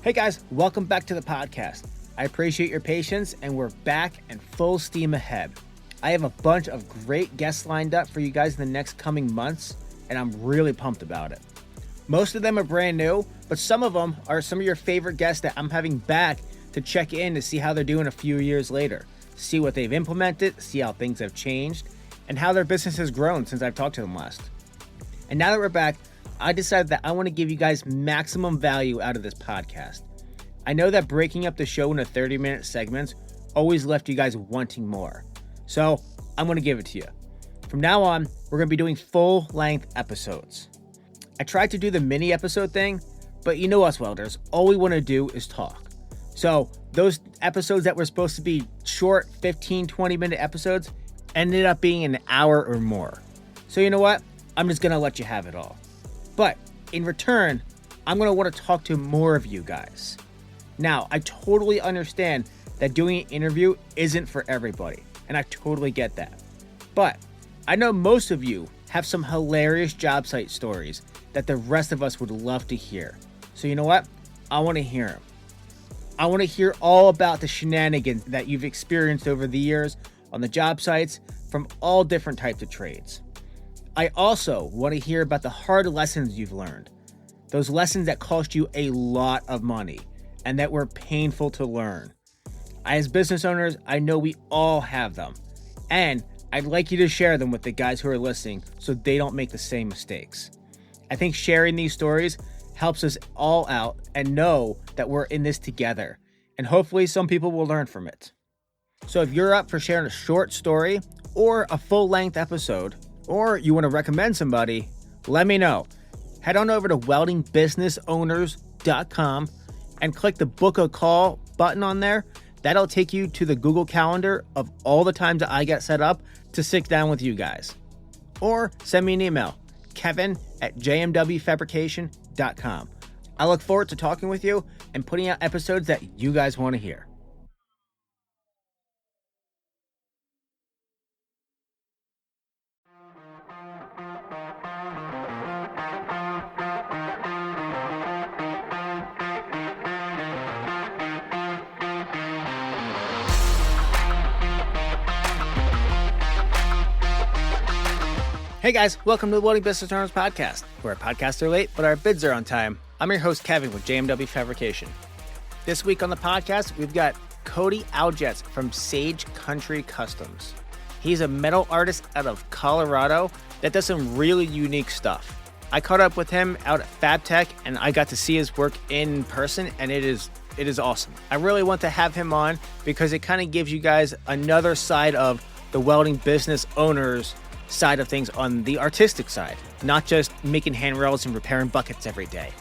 Hey guys, welcome back to the podcast. I appreciate your patience and we're back and full steam ahead. I have a bunch of great guests lined up for you guys in the next coming months and I'm really pumped about it. Most of them are brand new, but some of them are some of your favorite guests that I'm having back to check in to see how they're doing a few years later, see what they've implemented, see how things have changed, and how their business has grown since I've talked to them last. And now that we're back, I decided that I want to give you guys maximum value out of this podcast. I know that breaking up the show into 30-minute segments always left you guys wanting more. So I'm going to give it to you. From now on, we're going to be doing full-length episodes. I tried to do the mini episode thing, but you know us welders, all we want to do is talk. So those episodes that were supposed to be short 15, 20-minute episodes ended up being an hour or more. So you know what? I'm just going to let you have it all. But in return, I'm going to want to talk to more of you guys. Now, I totally understand that doing an interview isn't for everybody, and I totally get that. But I know most of you have some hilarious job site stories that the rest of us would love to hear. So you know what? I want to hear them. I want to hear all about the shenanigans that you've experienced over the years on the job sites from all different types of trades. I also want to hear about the hard lessons you've learned. Those lessons that cost you a lot of money and that were painful to learn. As business owners, I know we all have them. And I'd like you to share them with the guys who are listening so they don't make the same mistakes. I think sharing these stories helps us all out and know that we're in this together. And hopefully some people will learn from it. So if you're up for sharing a short story or a full-length episode, or you want to recommend somebody, let me know. Head on over to weldingbusinessowners.com and click the book a call button on there. That'll take you to the Google Calendar of all the times that I get set up to sit down with you guys. Or send me an email, kevin@jmwfabrication.com. I look forward to talking with you and putting out episodes that you guys want to hear. Hey guys, welcome to the Welding Business Owners Podcast, where our podcasts are late, but our bids are on time. I'm your host, Kevin, with JMW Fabrication. This week on the podcast, we've got Codie Aljets from Sage Country Customs. He's a metal artist out of Colorado that does some really unique stuff. I caught up with him out at FabTech, and I got to see his work in person, and it is awesome. I really want to have him on because it kind of gives you guys another side of the welding business owners side of things on the artistic side, not just making handrails and repairing buckets every day.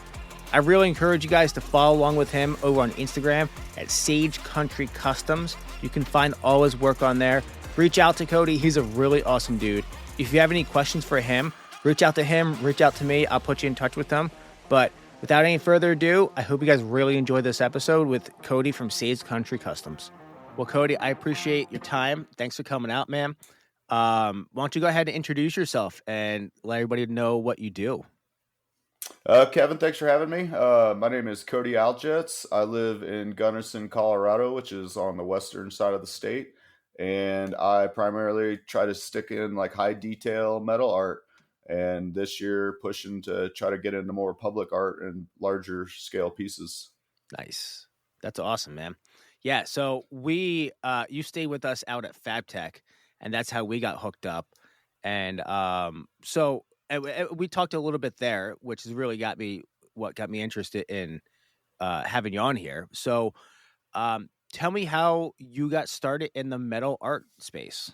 I really encourage you guys to follow along with him over on Instagram at Sage Country Customs. You can find all his work on there. Reach out to Codie. He's a really awesome dude. If you have any questions for him, reach out to him, reach out to me. I'll put you in touch with him. But without any further ado, I hope you guys really enjoy this episode with Codie from Sage Country Customs. Well, Codie, I appreciate your time. Thanks for coming out, man. Why don't you go ahead and introduce yourself and let everybody know what you do? Kevin, thanks for having me. My name is Codie Aljets. I live in Gunnison, Colorado, which is on the western side of the state. And I primarily try to stick in like high detail metal art. And this year pushing to try to get into more public art and larger scale pieces. Nice. That's awesome, man. Yeah. So you stayed with us out at FabTech, and that's how we got hooked up. And we talked a little bit there, which has really got me interested in having you on here. So tell me how you got started in the metal art space.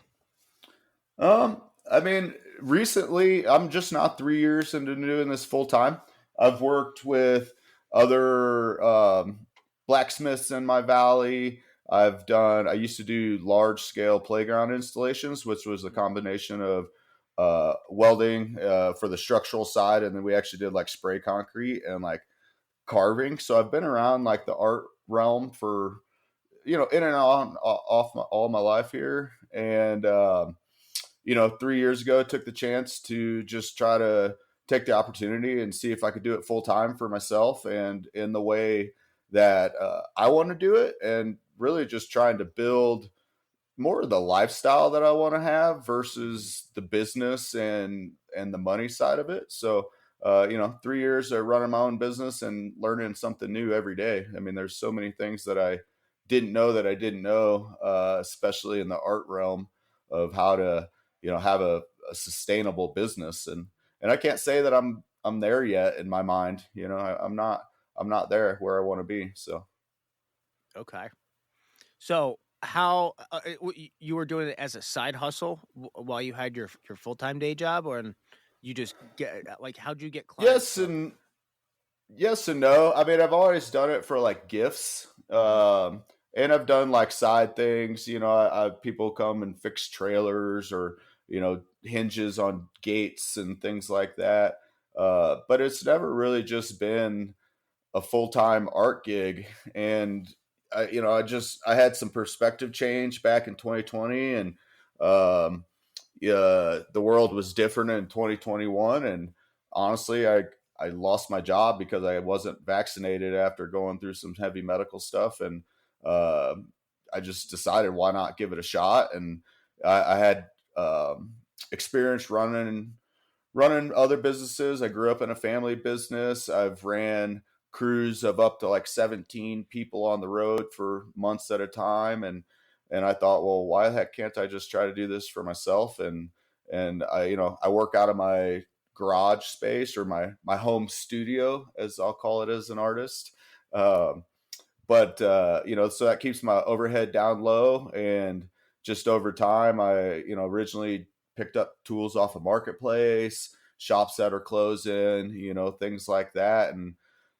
I mean, recently, I'm just not 3 years into doing this full time. I've worked with other blacksmiths in my valley. I used to do large scale playground installations, which was a combination of welding for the structural side. And then we actually did like spray concrete and like carving. So I've been around like the art realm for, in and on off all my life here. And, 3 years ago, I took the chance to just try to take the opportunity and see if I could do it full time for myself. And in the way that I want to do it, and really just trying to build more of the lifestyle that I want to have versus the business and the money side of it. So, 3 years of running my own business and learning something new every day. I mean, there's so many things that I didn't know that I didn't know, especially in the art realm of how to, have a sustainable business. And I can't say that I'm there yet in my mind. I'm not there where I want to be. So. Okay. So how you were doing it as a side hustle while you had your full time day job, or you just get like how'd you get clients Yes, from? and Yes and no. I mean, I've always done it for like gifts. Mhm. And I've done like side things. People come and fix trailers or, hinges on gates and things like that. But it's never really just been a full-time art gig. And I had some perspective change back in 2020, and um, yeah, the world was different in 2021. And honestly, I lost my job because I wasn't vaccinated after going through some heavy medical stuff. And uh, I just decided, why not give it a shot? And I had experience running other businesses. I grew up in a family business. I've ran crews of up to like 17 people on the road for months at a time. And I thought, well, why the heck can't I just try to do this for myself? And I work out of my garage space, or my home studio, as I'll call it, as an artist. Um, but so that keeps my overhead down low. And just over time, I originally picked up tools off a marketplace, shops that are closing, things like that. And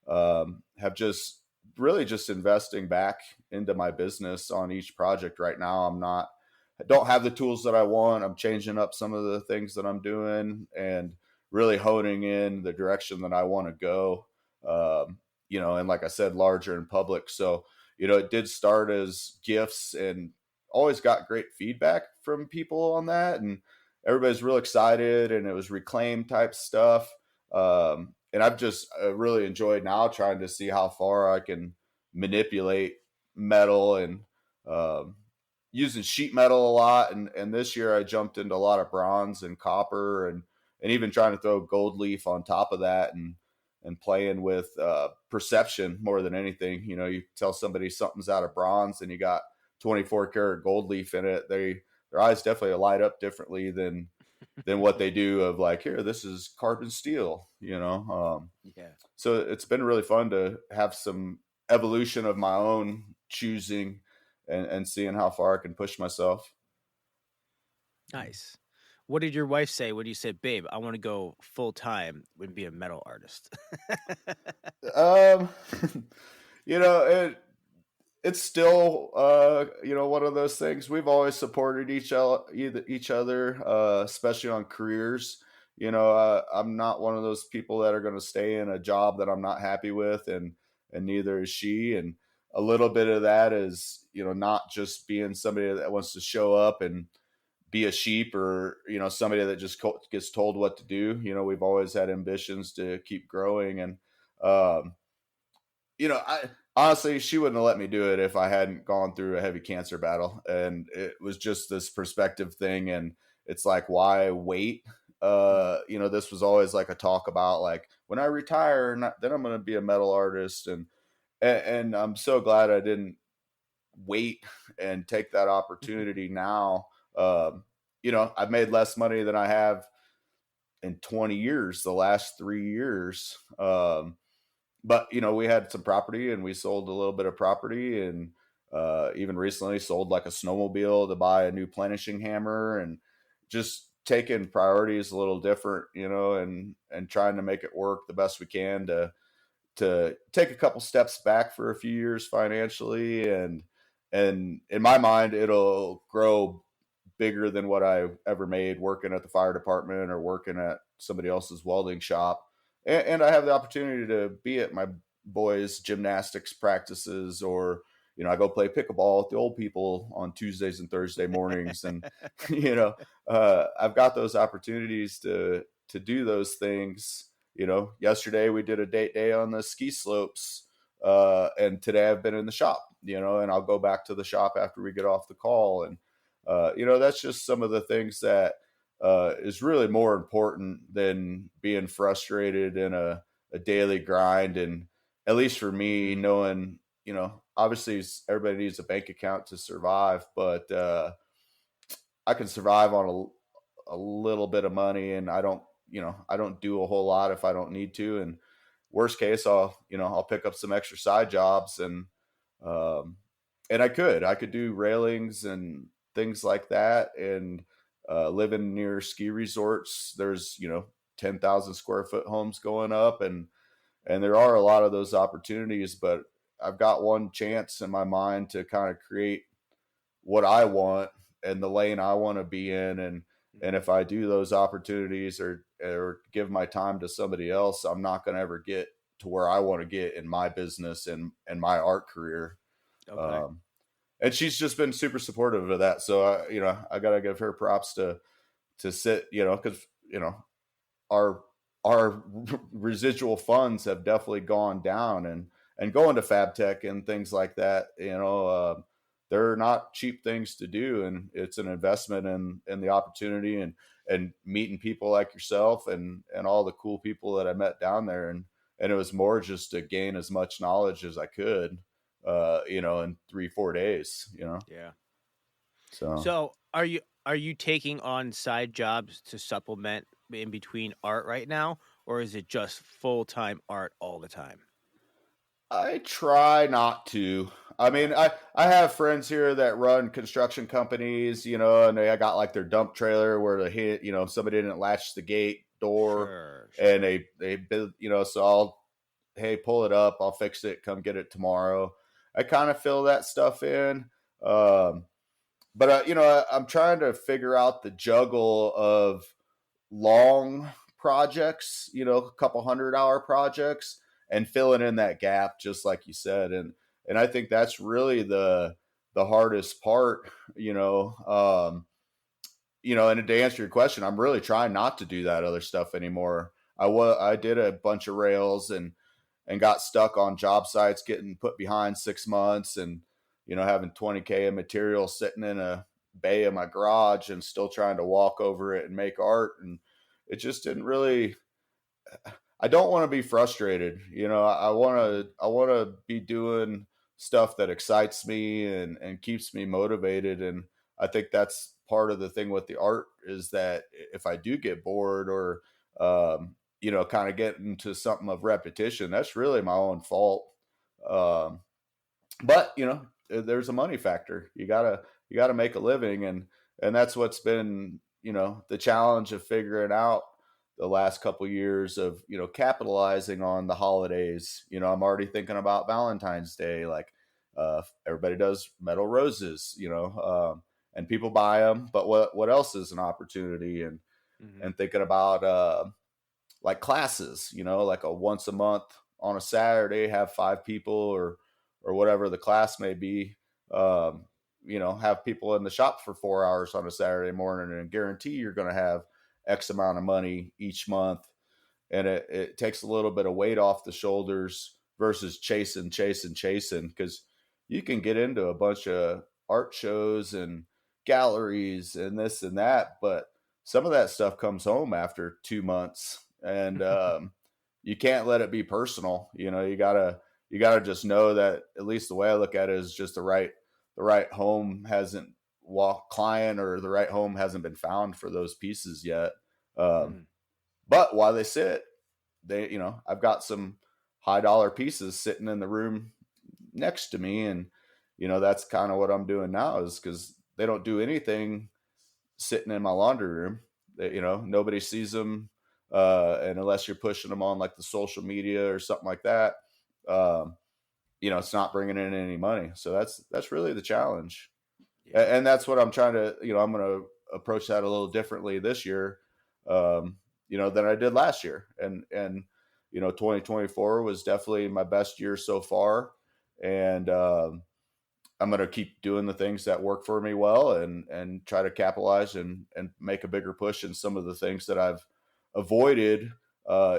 have just really just investing back into my business on each project. Right now, I don't have the tools that I want. I'm changing up some of the things that I'm doing and really honing in the direction that I want to go. And like I said, larger in public. So, it did start as gifts, and always got great feedback from people on that. And everybody's real excited, and it was reclaim type stuff. And I've just really enjoyed now trying to see how far I can manipulate metal, and um, using sheet metal a lot. And this year I jumped into a lot of bronze and copper, and even trying to throw gold leaf on top of that, and playing with perception more than anything. You tell somebody something's out of bronze and you got 24 karat gold leaf in it, their eyes definitely light up differently than what they do of like, here, this is carbon steel. Yeah. So it's been really fun to have some evolution of my own choosing, and seeing how far I can push myself. Nice. What did your wife say when you said, "Babe, I want to go full time and be a metal artist"? Um, you know, it's still one of those things. We've always supported each other, especially on careers. I'm not one of those people that are going to stay in a job that I'm not happy with, and neither is she. And a little bit of that is, not just being somebody that wants to show up and be a sheep, or somebody that just gets told what to do. We've always had ambitions to keep growing. And um, I honestly, she wouldn't have let me do it if I hadn't gone through a heavy cancer battle. And it was just this perspective thing. And it's like, why wait? Mhm. This was always like a talk about, like, when I retire, then I'm going to be a metal artist. And I'm so glad I didn't wait and take that opportunity now. I've made less money than I have in 20 years, the last 3 years. But we had some property, and we sold a little bit of property, and even recently sold like a snowmobile to buy a new planishing hammer, and just taking priorities a little different, and trying to make it work the best we can to take a couple steps back for a few years financially. And in my mind, it'll grow bigger than what I ever made working at the fire department or working at somebody else's welding shop. And I have the opportunity to be at my boys' gymnastics practices, or I go play pickleball with the old people on Tuesdays and Thursday mornings. And I've got those opportunities to do those things. Yesterday we did a date day on the ski slopes And today I've been in the shop, and I'll go back to the shop after we get off the call. And, that's just some of the things that is really more important than being frustrated in a daily grind. And at least for me, Mhm. knowing, obviously everybody needs a bank account to survive, but I can survive on a little bit of money, and I don't do a whole lot if I don't need to. And worst case, I'll pick up some extra side jobs, um, and I could do railings and things like that. And living near ski resorts, there's 10,000 square foot homes going up, and there are a lot of those opportunities. But I've got one chance in my mind to kind of create what I want and the lane I want to be in. And Mhm. if I do those opportunities or give my time to somebody else, I'm not going to ever get to where I want to get in my business and my art career. Okay. Um, and she's just been super supportive of that. So I got to give her props to sit, because our our residual funds have definitely gone down. And going to fab tech and things like that, they're not cheap things to do, and it's an investment in the opportunity, and meeting people like yourself and all the cool people that I met down there. And it was more just to gain as much knowledge as I could, in 3 4 days. Yeah. So So, are you taking on side jobs to supplement in between art right now, or is it just full-time art all the time? I try not to. I mean, Okay. I have friends here that run construction companies, and they got like their dump trailer where they hit, somebody didn't latch the gate door, Sure, and sure. they build, so hey, pull it up, I'll fix it, come get it tomorrow. I kind of fill that stuff in. Um, but I'm trying to figure out the juggle of long projects, a couple 100-hour projects, and filling in that gap, just like you said. And I think that's really the hardest part, and to answer your question, I'm really trying not to do that other stuff anymore. I did a bunch of rails and got stuck on job sites, getting put behind 6 months, and having 20K of material sitting in a bay of my garage and still trying to walk over it and make art. And it just didn't really. I don't want to be frustrated. I want to Mhm. I want to be doing stuff that excites me and keeps me motivated. And I think that's part of the thing with the art, is that if I do get bored or kind of get into something of repetition, that's really my own fault. Um, but there's a money factor. You gotta make a living, and that's what's been the challenge of figuring out the last couple years of capitalizing on the holidays. I'm already thinking about Valentine's Day. Like everybody does metal roses, and people buy them, but what else is an opportunity? And Mhm. thinking about like classes, like a once a month on a Saturday, have 5 people or whatever the class may be. Um, have people in the shop for 4 hours on a Saturday morning, and guarantee you're going to have X amount of money each month. And it takes a little bit of weight off the shoulders versus chasing, because you can get into a bunch of art shows and galleries and this and that, but some of that stuff comes home after 2 months. And you can't let it be personal. You gotta just know that, at least the way I look at it, is just the right home hasn't walked client, or the right home hasn't been found for those pieces yet. um, Mhm. but while they sit, I've got some high dollar pieces sitting in the room next to me. And that's kind of what I'm doing now, is because they don't do anything sitting in my laundry room. Nobody sees them, and unless you're pushing them on like the social media or something like that, um, it's not bringing in any money. So that's really the challenge. Yeah. And that's what I'm trying to, I'm going to approach that a little differently this year, than I did last year. And 2024 was definitely my best year so far. And I'm going to keep doing the things that work for me well, and try to capitalize and make a bigger push in some of the things that I've avoided,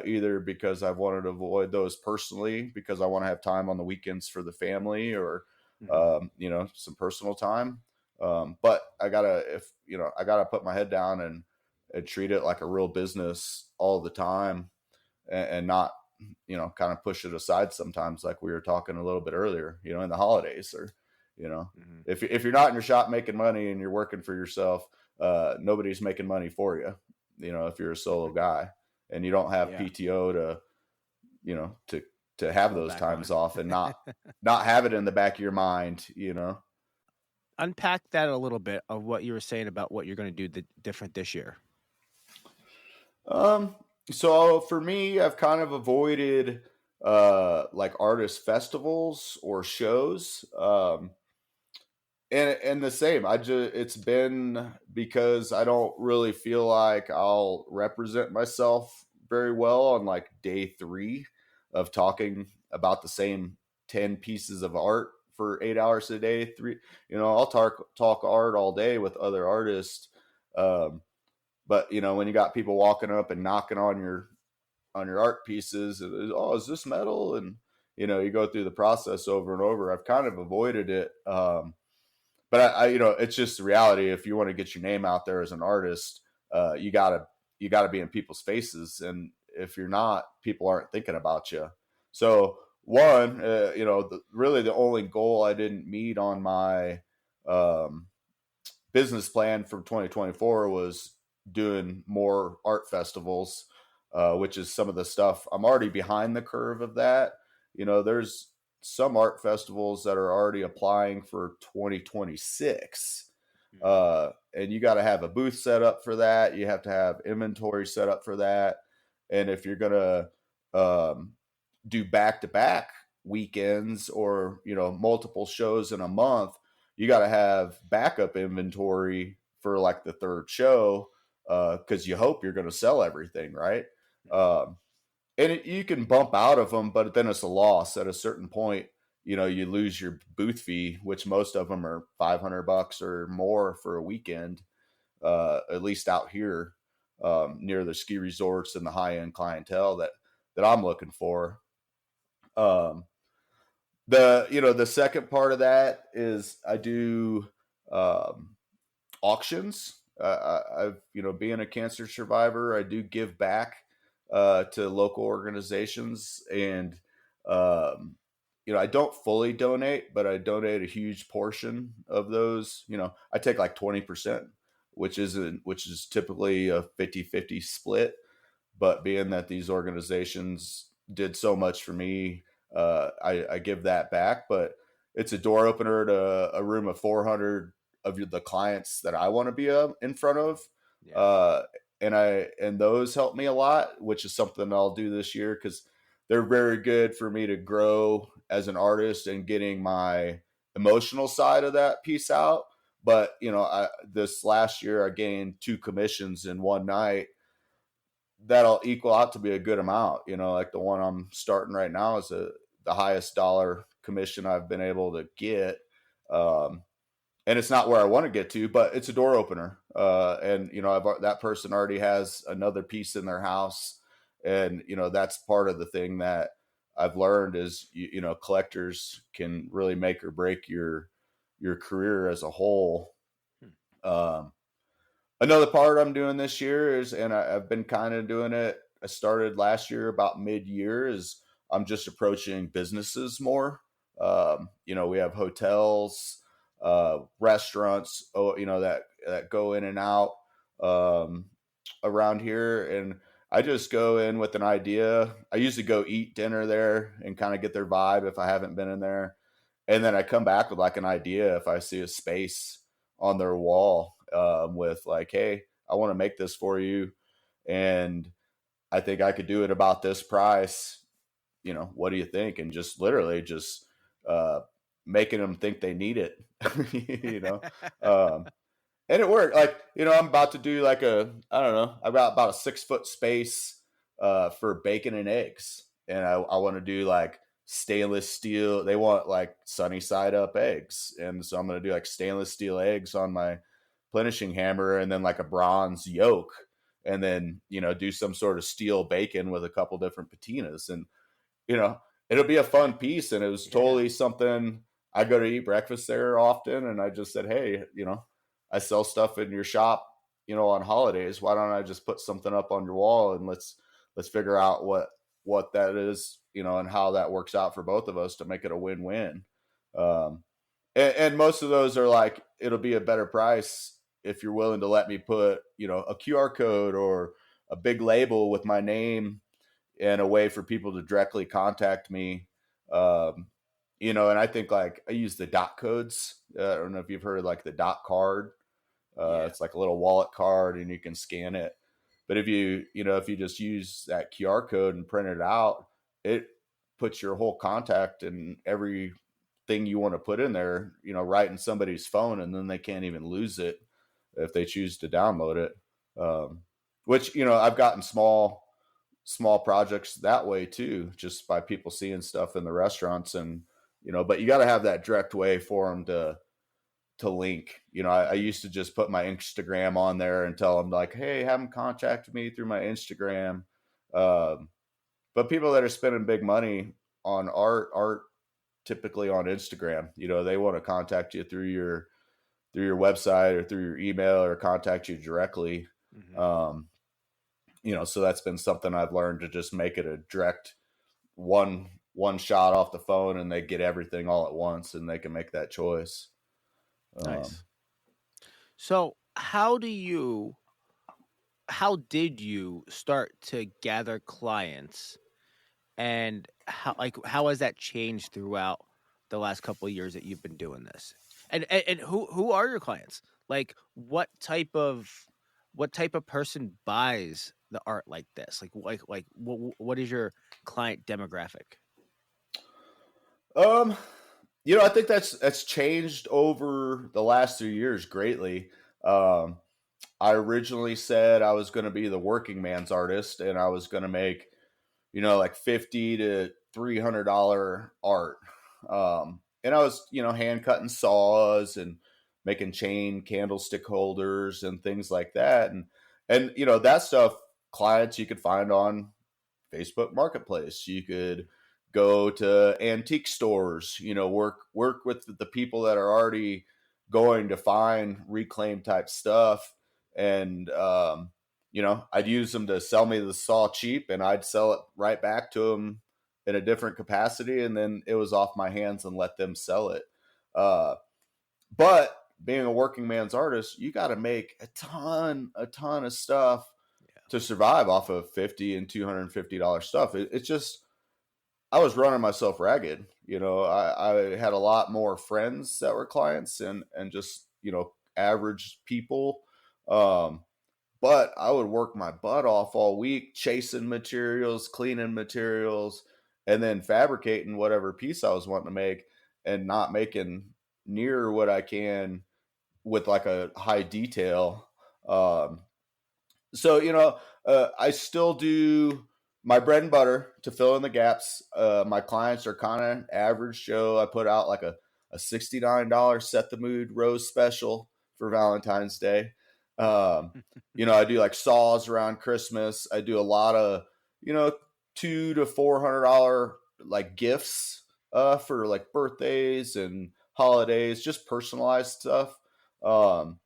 either because I've wanted to avoid those personally because I want to have time on the weekends for the family or, Mhm. some personal time. But I gotta put my head down and treat it like a real business all the time and not, kind of push it aside sometimes, like we were talking a little bit earlier, in the holidays or, you know, Mhm. if you're not in your shop making money and you're working for yourself, nobody's making money for you. If you're a solo guy and you don't have Yeah. PTO to, to have Fall those back times on. off and not have it in the back of your mind. Unpack that a little bit of what you were saying about what you're going to do different this year. Um, so for me, I've kind of avoided like artist festivals or shows. And the same. It's been because I don't really feel like I'll represent myself very well on like day 3 of talking about the same 10 pieces of art for 8 hours a day. I'll talk art all day with other artists. Um, but when you got people walking up and knocking on your art pieces, oh, is this metal? And you go through the process over and over. I've kind of avoided it. But it's just the reality. If you want to get your name out there as an artist, you gotta be in people's faces, and if you're not, people aren't thinking about you. So one, really the only goal I didn't meet on my um, business plan for 2024 was doing more art festivals, which is some of the stuff I'm already behind the curve of that. There's some art festivals that are already applying for 2026. Mhm. And you got to have a booth set up for that. You have to have inventory set up for that. And if you're going to do back to back weekends or, multiple shows in a month, you got to have backup inventory for like the third show because you hope you're going to sell everything, right? Mhm. Um, you can bump out of them, but then it's a loss at a certain point. You lose your booth fee, which most of them are $500 or more for a weekend, at least out here near the ski resorts and the high end clientele that I'm looking for. Um, the second part of that is I do um, auctions. I've being a cancer survivor, I do give back to local organizations, and um, I don't fully donate, but I donate a huge portion of those. I take like 20%, which is typically a 50-50 split. But being that these organizations did so much for me, I give that back. But it's a door opener to a room of 400 of the clients that I want to be in front of. Yeah. Uh, and those help me a lot, which is something I'll do this year because they're very good for me to grow as an artist and getting my emotional side of that piece out. But this last year I gained 2 commissions in one night that'll equal out to be a good amount. Like the one I'm starting right now is the highest dollar commission I've been able to get. Um, and it's not where I want to get to, but it's a door opener. And that person already has another piece in their house, and that's part of the thing that I've learned is collectors can really make or break your career as a whole. Hmm. Um, Another part I'm doing this year is, and I've been kind of doing it. I started last year about mid-year. Is I'm just approaching businesses more. We have hotels, restaurants, that go in and out um, around here, and I just go in with an idea. I usually go eat dinner there and kind of get their vibe if I haven't been in there, and then I come back with like an idea if I see a space on their wall with like, hey, I want to make this for you, and I think I could do it about this price. What do you think? And just literally just uh, making them think they need it. you know, um, and it worked. Like I'm about to do like I don't know, I've got about a 6 foot space for bacon and eggs, and I want to do like stainless steel. They want like sunny side up eggs, and so I'm gonna do like stainless steel eggs on my plenishing hammer, and then like a bronze yolk. and then, do some sort of steel bacon with a couple different patinas. And, you know, it'll be a fun piece. And it was Yeah. totally something. I go to eat breakfast there often. And I just said, hey, I sell stuff in your shop, on holidays. Why don't I just put something up on your wall, and let's figure out what that is, and how that works out for both of us to make it a win-win. Um, and most of those are like, it'll be a better price if you're willing to let me put, a QR code or a big label with my name, and a way for people to directly contact me. Um, and I think, like, I use the dot codes. I don't know if you've heard of like the dot card. Yeah. It's like a little wallet card, and you can scan it. But if you just use that QR code and print it out, it puts your whole contact and everything you want to put in there, right in somebody's phone, and then they can't even lose it if they choose to download it. Which, I've gotten small projects that way too, just by people seeing stuff in the restaurants. And, but you got to have that direct way for them to link. I used to just put my Instagram on there and tell them, like, hey, have them contact me through my Instagram. But people that are spending big money on art typically on Instagram. They want to contact you through your website or through your email, or contact you directly. Hmm. So that's been something I've learned, to just make it a direct one shot off the phone, and they get everything all at once, and they can make that choice. Nice. So, how did you start to gather clients, and how has that changed throughout the last couple of years that you've been doing this? And who are your clients? Like, what type of person buys the art like this? What is your client demographic? Um, I think that's changed over the last 3 years greatly. Um, I originally said I was going to be the working man's artist, and I was going to make, like $50 to $300 art. And I was, hand cutting saws and making chain candlestick holders and things like that. And that stuff, clients you could find on Facebook Marketplace. You could go to antique stores, work with the people that are already going to find reclaim type stuff. And, I'd use them to sell me the saw cheap, and I'd sell it right back to them in a different capacity. And then it was off my hands, and let them sell it. But being a working man's artist, you got to make a ton of stuff to survive off of $50 and $250 stuff. It's just, I was running myself ragged. I had a lot more friends that were clients, and just, average people. But I would work my butt off all week, chasing materials, cleaning materials, and then fabricating whatever piece I was wanting to make, and not making near what I can with like a high detail. So, I still do my bread and butter to fill in the gaps. My clients are kind of average Joe. I put out like a $69 Set the Mood Rose special for Valentine's Day. I do like saws around Christmas. I do a lot of, $200 to $400 like gifts for like birthdays and holidays, just personalized stuff. Um,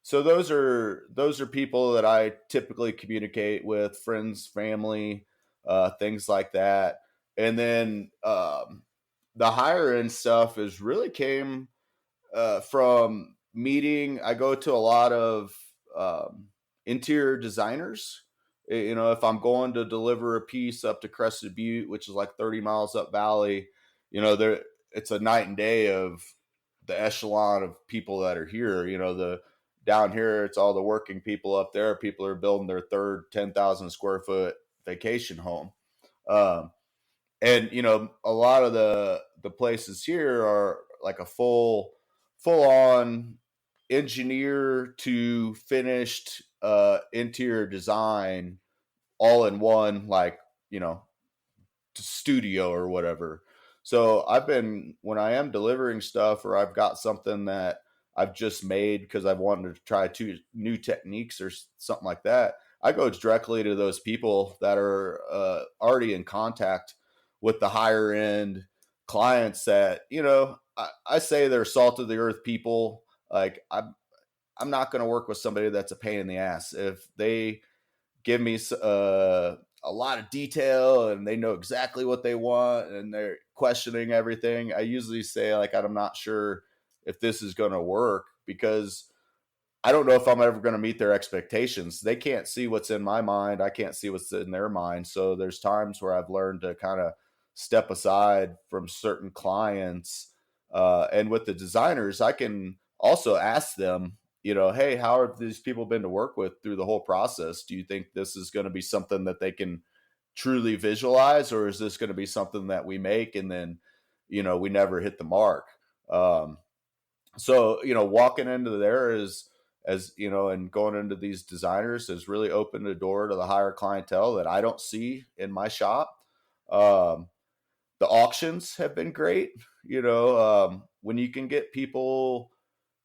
so those are people that I typically communicate with, friends, family, things like that. And then the higher end stuff is really came from meeting. I go to a lot of interior designers. If I'm going to deliver a piece up to Crested Butte, which is like 30 miles up valley, there it's a night and day of the echelon of people that are here. The down here, it's all the working people. Up there, people are building their third 10,000 square foot vacation home. Um, and a lot of the places here are like a full on engineer to finished interior design, all in one, like, studio or whatever. So when I am delivering stuff, or I've got something that I've just made because I've wanted to try two new techniques or something like that, I go directly to those people that are already in contact with the higher end clients that, I say they're salt of the earth people. Like I'm not going to work with somebody that's a pain in the ass. If they give me a lot of detail and they know exactly what they want and they're questioning everything, I usually say, like, I'm not sure if this is going to work, because I don't know if I'm ever going to meet their expectations. They can't see what's in my mind. I can't see what's in their mind. So there's times where I've learned to kind of step aside from certain clients. And with the designers, I can also ask them, hey, how have these people been to work with through the whole process? Do you think this is going to be something that they can truly visualize, or is this going to be something that we make and then, we never hit the mark? So walking into there is, as and going into these designers has really opened the door to the higher clientele that I don't see in my shop. The auctions have been great. When you can get people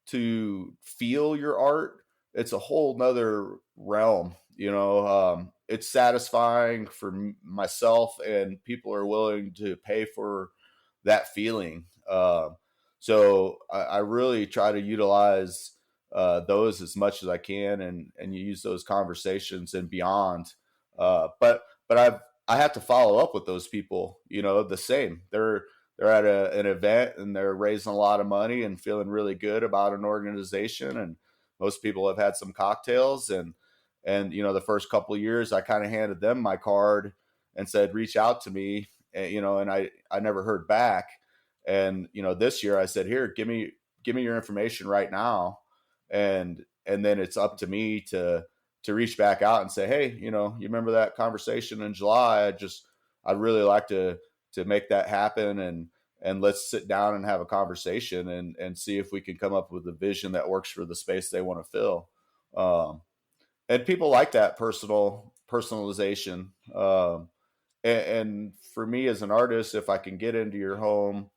to feel your art, it's a whole nother realm. It's satisfying for myself, and people are willing to pay for that feeling. So I really try to utilize those as much as I can, and use those conversations and beyond. But I have to follow up with those people. The same. They're at an event and they're raising a lot of money and feeling really good about an organization, and most people have had some cocktails, and the first couple of years I kind of handed them my card and said, reach out to me, and I never heard back. And this year I said, here, give me your information right now, and then it's up to me to reach back out and say, hey, you remember that conversation in July? I'd really like to make that happen, and let's sit down and have a conversation and see if we can come up with a vision that works for the space they want to fill. And people like that personalization. And for me as an artist, if I can get into your home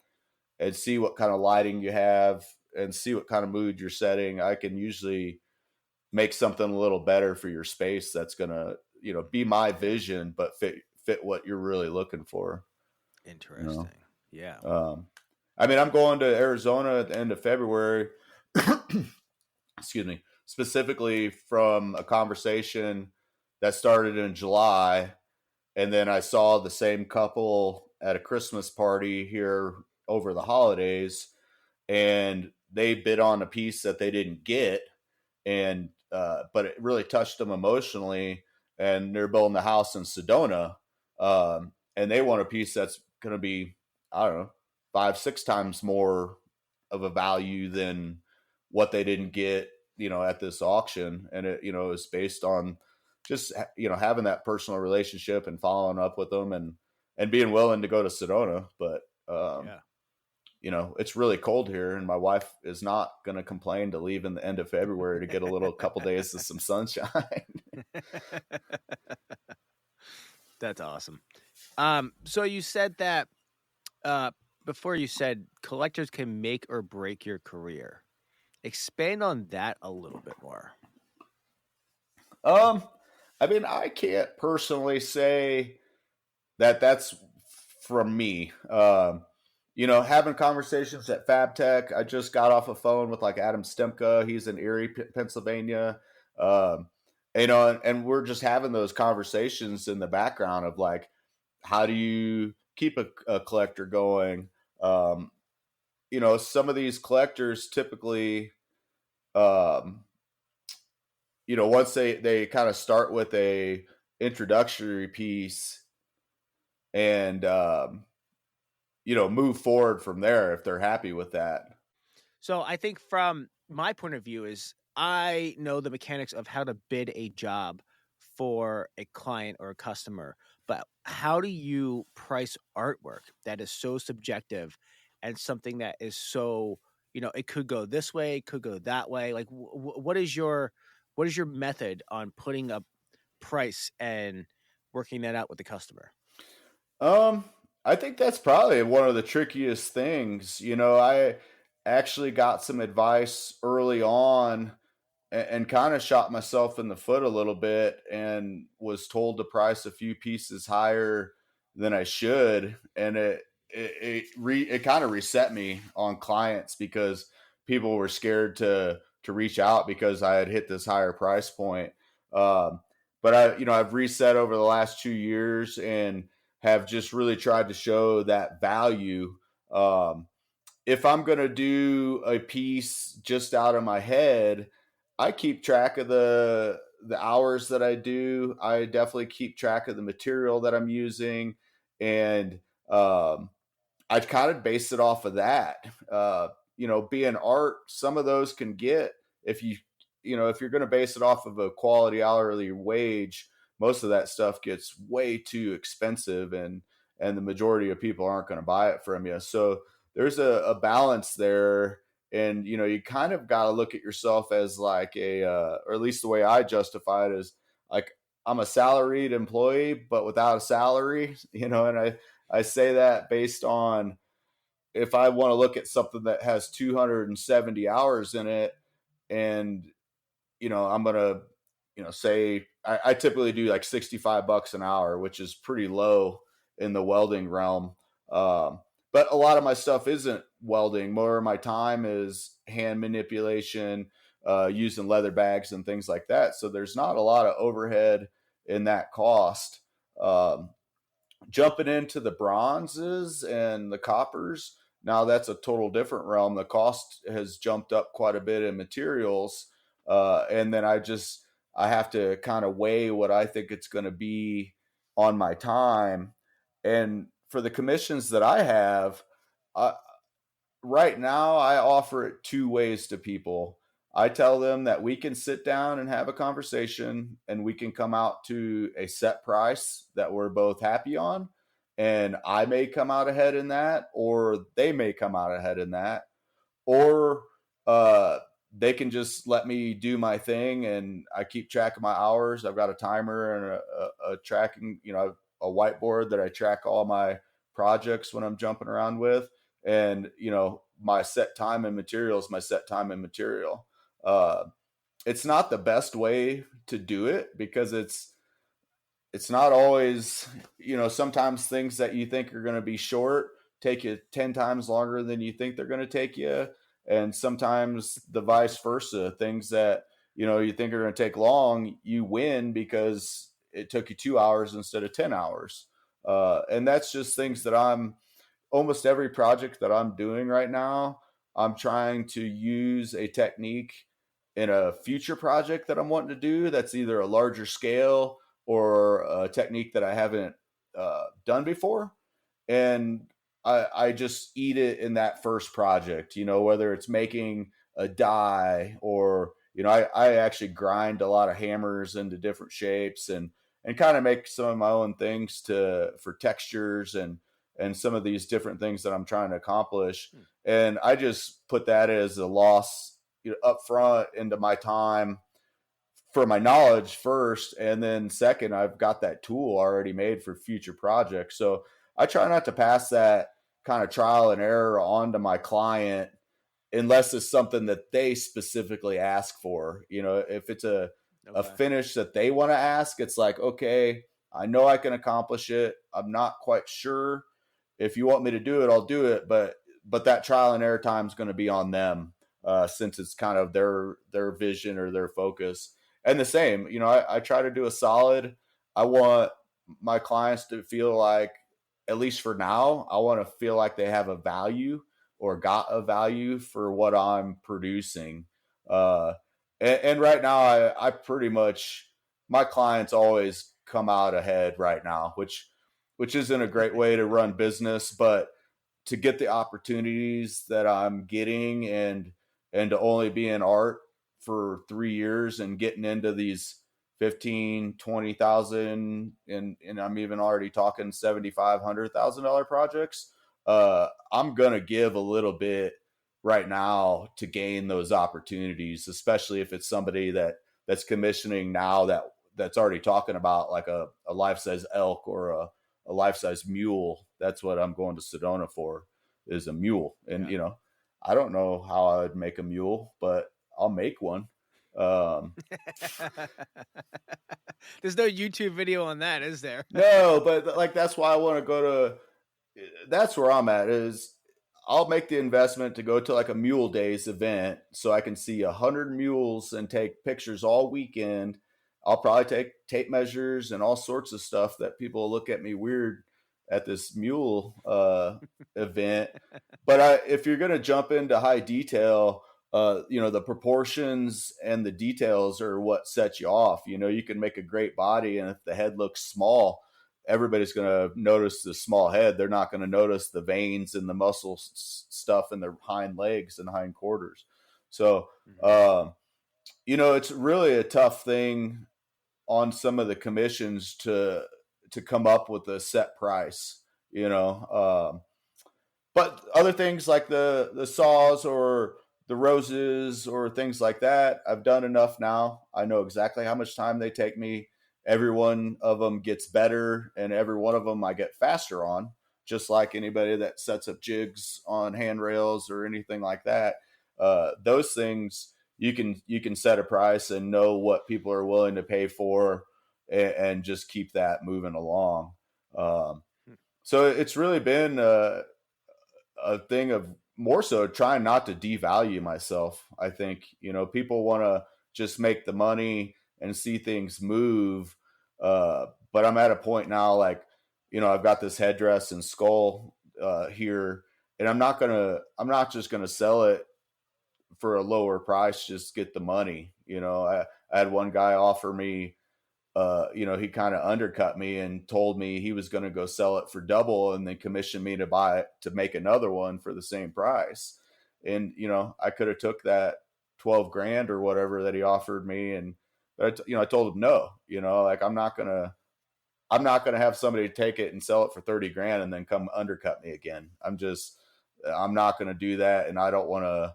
and see what kind of lighting you have and see what kind of mood you're setting, I can usually make something a little better for your space that's gonna, be my vision, but fit what you're really looking for. Interesting. Yeah. I mean, I'm going to Arizona at the end of February. Excuse me, specifically from a conversation that started in July, and then I saw the same couple at a Christmas party here over the holidays, and they bid on a piece that they didn't get, and but it really touched them emotionally, and they're building a house in Sedona, and they want a piece that's going to be, I don't know, 5-6 times more of a value than what they didn't get, at this auction. And it, is based on just, having that personal relationship and following up with them, and being willing to go to Sedona. But Yeah. it's really cold here, and my wife is not going to complain to leave in the end of February to get a little couple days of some sunshine. That's awesome. So you said that uh, before, you said collectors can make or break your career. Expand on that a little bit more. um, I mean, I can't personally say that that's from me. Having conversations at FabTech. I just got off a phone with like Adam Stemka. He's in Erie, Pennsylvania. Um, and we're just having those conversations in the background of like, how do you keep a collector going? Some of these collectors typically, um, once they kind of start with a introductory piece, and move forward from there if they're happy with that. So I think from my point of view is I know the mechanics of how to bid a job for a client or a customer, but how do you price artwork that is so subjective and something that is so, it could go this way, it could go that way. Like what is your method on putting a price and working that out with the customer? Um, I think that's probably one of the trickiest things. I actually got some advice early on and kind of shot myself in the foot a little bit and was told to price a few pieces higher than I should. And it kind of reset me on clients because people were scared to reach out because I had hit this higher price point. Um, but I've reset over the last 2 years and have just really tried to show that value. If I'm going to do a piece just out of my head, I keep track of the hours that I do. I definitely keep track of the material that I'm using, and um, I kind of base it off of that. Being art, some of those can get if if you're going to base it off of a quality hourly wage, most of that stuff gets way too expensive, and the majority of people aren't going to buy it from you. So there's a balance there, and you kind of got to look at yourself as like or at least the way I justify it is like I'm a salaried employee, but without a salary, and I say that based on if I want to look at something that has 270 hours in it, and I'm gonna say I typically do like $65 an hour, which is pretty low in the welding realm. Um, but a lot of my stuff isn't welding. More of my time is hand manipulation, using leather bags and things like that. So there's not a lot of overhead in that cost. Um, Jumping into the bronzes and the coppers, now that's a total different realm. The cost has jumped up quite a bit in materials, and then I have to kind of weigh what I think it's going to be on my time. And for the commissions that I have, I, right now I offer it two ways to people. I tell them that we can sit down and have a conversation and we can come out to a set price that we're both happy on. And I may come out ahead in that, or they may come out ahead in that, or uh, they can just let me do my thing and I keep track of my hours. I've got a timer and a tracking, a whiteboard that I track all my projects when I'm jumping around with. And, my set time and material is my set time and material. Uh, it's not the best way to do it because it's not always, sometimes things that you think are going to be short take you 10 times longer than you think they're going to take you. And sometimes the vice versa, things that, you think are going to take long, you win because it took you 2 hours instead of 10 hours. And that's just things that almost every project that I'm doing right now, I'm trying to use a technique in a future project that I'm wanting to do that's either a larger scale or a technique that I haven't done before. And I just eat it in that first project, whether it's making a die or, I actually grind a lot of hammers into different shapes and kind of make some of my own things for textures and some of these different things that I'm trying to accomplish. And I just put that as a loss up front into my time for my knowledge first, and then second, I've got that tool already made for future projects. So I try not to pass that kind of trial and error on to my client unless it's something that they specifically ask for. If it's a Okay. finish that they want to ask, it's like, okay, I know I can accomplish it. I'm not quite sure. If you want me to do it, I'll do it. But that trial and error time is going to be on them, since it's kind of their vision or their focus. And the same, I try to do a solid. I want my clients to feel like, at least for now, I want to feel like they have a value or got a value for what I'm producing. Uh, and right now, I pretty much, my clients always come out ahead right now, which isn't a great way to run business, but to get the opportunities that I'm getting and to only be in art for 3 years and getting into these 15, 20,000, and I'm even already talking $7,500,000 projects. I'm gonna give a little bit right now to gain those opportunities, especially if it's somebody that's commissioning now that's already talking about like a life size elk or a life size mule. That's what I'm going to Sedona for, is a mule. And Yeah. I don't know how I would make a mule, but I'll make one. Um, There's no YouTube video on that, is there? no, but like that's why I want to go to. That's where I'm at. Is I'll make the investment to go to like a Mule Days event so I can see 100 mules and take pictures all weekend. I'll probably take tape measures and all sorts of stuff that people look at me weird at this mule event. But if you're going to jump into high detail, the proportions and the details are what sets you off. You can make a great body, and if the head looks small, everybody's going to notice the small head. They're not going to notice the veins and the muscle stuff in their hind legs and hind quarters. So, it's really a tough thing on some of the commissions to come up with a set price, but other things like the saws or the roses or things like that, I've done enough now. I know exactly how much time they take me. Every one of them gets better, and every one of them I get faster on, just like anybody that sets up jigs on handrails or anything like that. Those things you can set a price and know what people are willing to pay for, and just keep that moving along. So it's really been a thing of more so trying not to devalue myself. I think, people want to just make the money and see things move. But I'm at a point now, like, I've got this headdress and skull here, and I'm not just going to sell it for a lower price, just get the money. I had one guy offer me, he kind of undercut me and told me he was going to go sell it for double and then commission me to buy it to make another one for the same price. And, I could have took that 12 grand or whatever that he offered me. And, I told him no, like I'm not going to have somebody take it and sell it for 30 grand and then come undercut me again. I'm not going to do that. And I don't want to,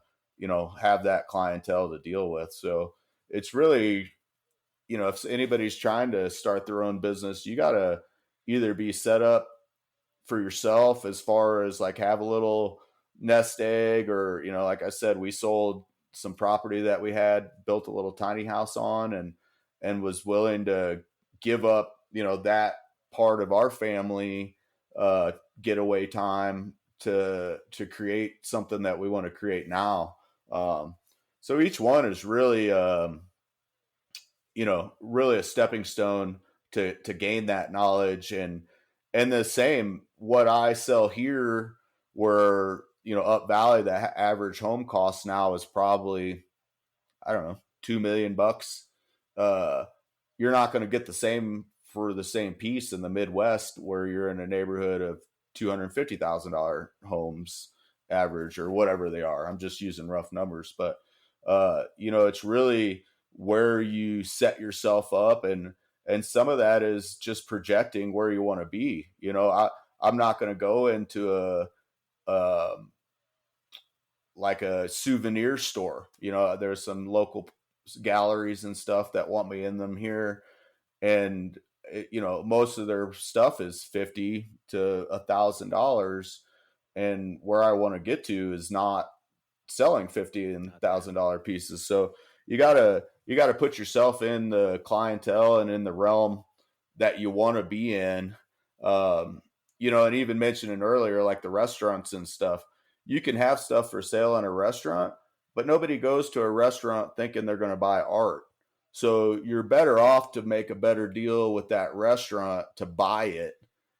have that clientele to deal with. So it's really, if anybody's trying to start their own business, you got to either be set up for yourself as far as like have a little nest egg, or, like I said, we sold some property that we had built a little tiny house on, and was willing to give up, that part of our family getaway time to create something that we want to create now. So each one is really, really a stepping stone to gain that knowledge. And the same, what I sell here, where, up Valley, the average home cost now is probably, I don't know, $2 million. You're not going to get the same for the same piece in the Midwest, where you're in a neighborhood of $250,000 homes average, or whatever they are. I'm just using rough numbers, but it's really where you set yourself up, and some of that is just projecting where you want to be. I'm not going to go into like a souvenir store. There's some local galleries and stuff that want me in them here, and most of their stuff is $50 to $1,000, and where I want to get to is not selling $50 and $1,000 pieces. So you gotta put yourself in the clientele and in the realm that you want to be in. And even mentioning earlier, like the restaurants and stuff, you can have stuff for sale in a restaurant, but nobody goes to a restaurant thinking they're going to buy art. So you're better off to make a better deal with that restaurant to buy it.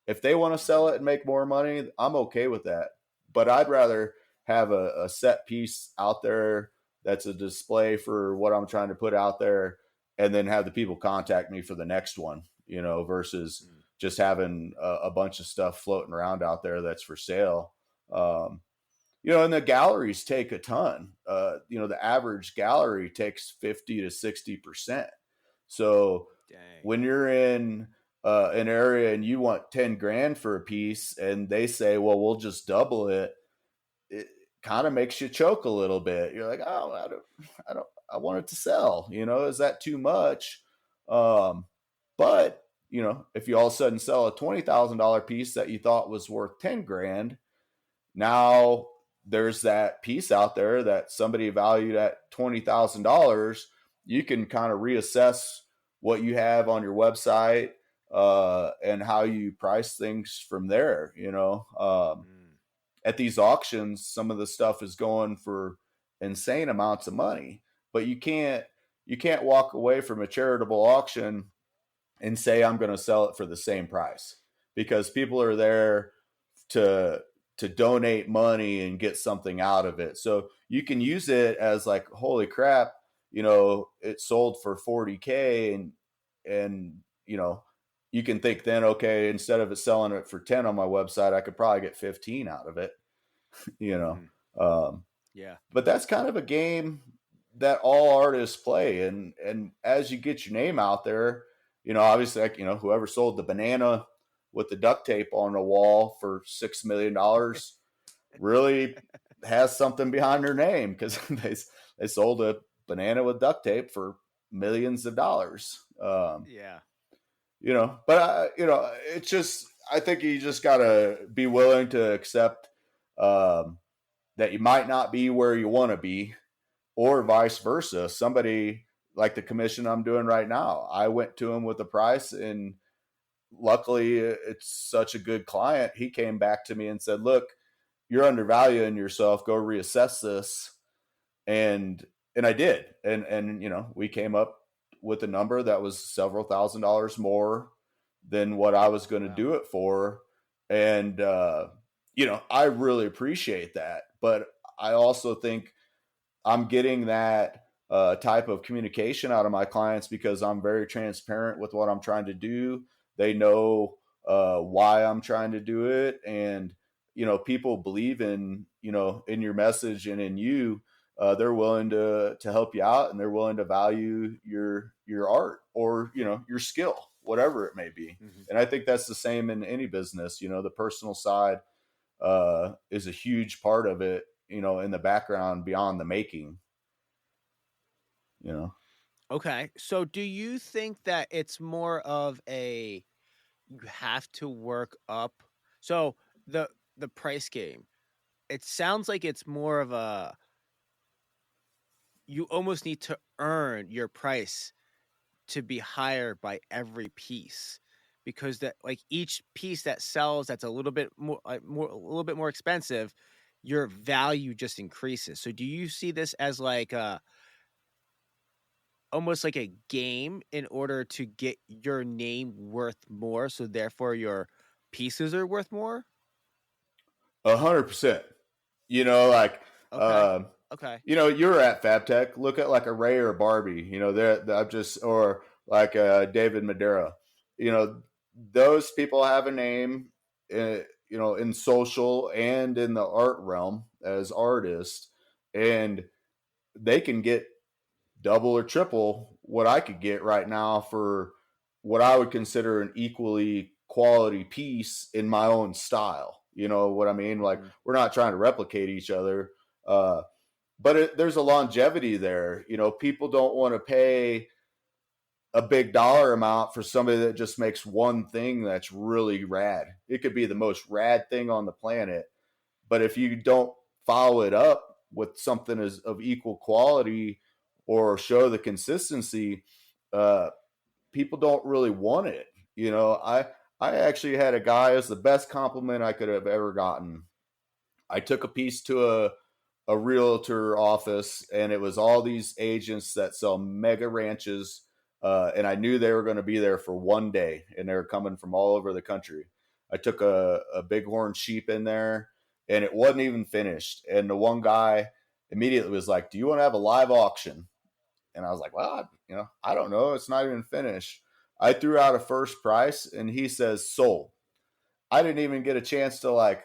If they want to sell it and make more money, I'm okay with that. But I'd rather have a set piece out there that's a display for what I'm trying to put out there, and then have the people contact me for the next one, versus just having a bunch of stuff floating around out there that's for sale. And the galleries take a ton. The average gallery takes 50 to 60%. So Dang. when you're in an area and you want 10 grand for a piece, and they say, well, we'll just double it, it kind of makes you choke a little bit. You're like, oh, I want it to sell. Is that too much? But if you all of a sudden sell a $20,000 piece that you thought was worth 10 grand, now there's that piece out there that somebody valued at $20,000. you can kind of reassess what you have on your website and how you price things from there. Mm. At these auctions, some of the stuff is going for insane amounts of money, but you can't walk away from a charitable auction and say I'm going to sell it for the same price, because people are there to donate money and get something out of it. So you can use it as like, holy crap, it sold for 40K, and you can think then, okay, instead of it selling it for 10 on my website, I could probably get 15 out of it, you know. Hmm. Um, Yeah. but that's kind of a game that all artists play, and as you get your name out there, obviously, like, whoever sold the banana with the duct tape on the wall for $6 million really has something behind their name, because they sold a banana with duct tape for millions of dollars. Yeah. But it's just, I think you just gotta be willing to accept um, that you might not be where you want to be, or vice versa. Somebody like the commission I'm doing right now, I went to him with a price, and luckily it's such a good client. He came back to me and said, look, you're undervaluing yourself. Go reassess this. And I did. And we came up with a number that was several $1,000s more than what I was going to Wow. do it for. And I really appreciate that. But I also think I'm getting that type of communication out of my clients because I'm very transparent with what I'm trying to do. They know why I'm trying to do it, and people believe in your message and in you. They're willing to help you out, and they're willing to value your art, or your skill, whatever it may be. Hmm. And I think that's the same in any business. The personal side is a huge part of it, in the background beyond the making, you know. Okay. So do you think that it's more of a you have to work up so the price game, it sounds like it's more of a you almost need to earn your price to be higher by every piece because that like each piece that sells that's a little bit more a little bit more expensive, your value just increases. So do you see this as like almost like a game in order to get your name worth more, so therefore your pieces are worth more? 100%. Like, Okay. um, Okay. you're at FabTech. Look at like a Ray or a Barbie. I'm just, or like David Madera. Those people have a name, in social and in the art realm as artists, and they can get double or triple what I could get right now for what I would consider an equally quality piece in my own style. You know what I mean? Like, Mhm. we're not trying to replicate each other, but there's a longevity there. People don't want to pay a big dollar amount for somebody that just makes one thing that's really rad. It could be the most rad thing on the planet, but if you don't follow it up with something of equal quality or show the consistency, uh, people don't really want it. I actually had a guy, as the best compliment I could have ever gotten. I took a piece to a realtor office, and it was all these agents that sell mega ranches. And I knew they were going to be there for one day, and they were coming from all over the country. I took a bighorn sheep in there, and it wasn't even finished. And the one guy immediately was like, "Do you want to have a live auction?" And I was like, "Well, I don't know. It's not even finished." I threw out a first price, and he says, "Sold." I didn't even get a chance to like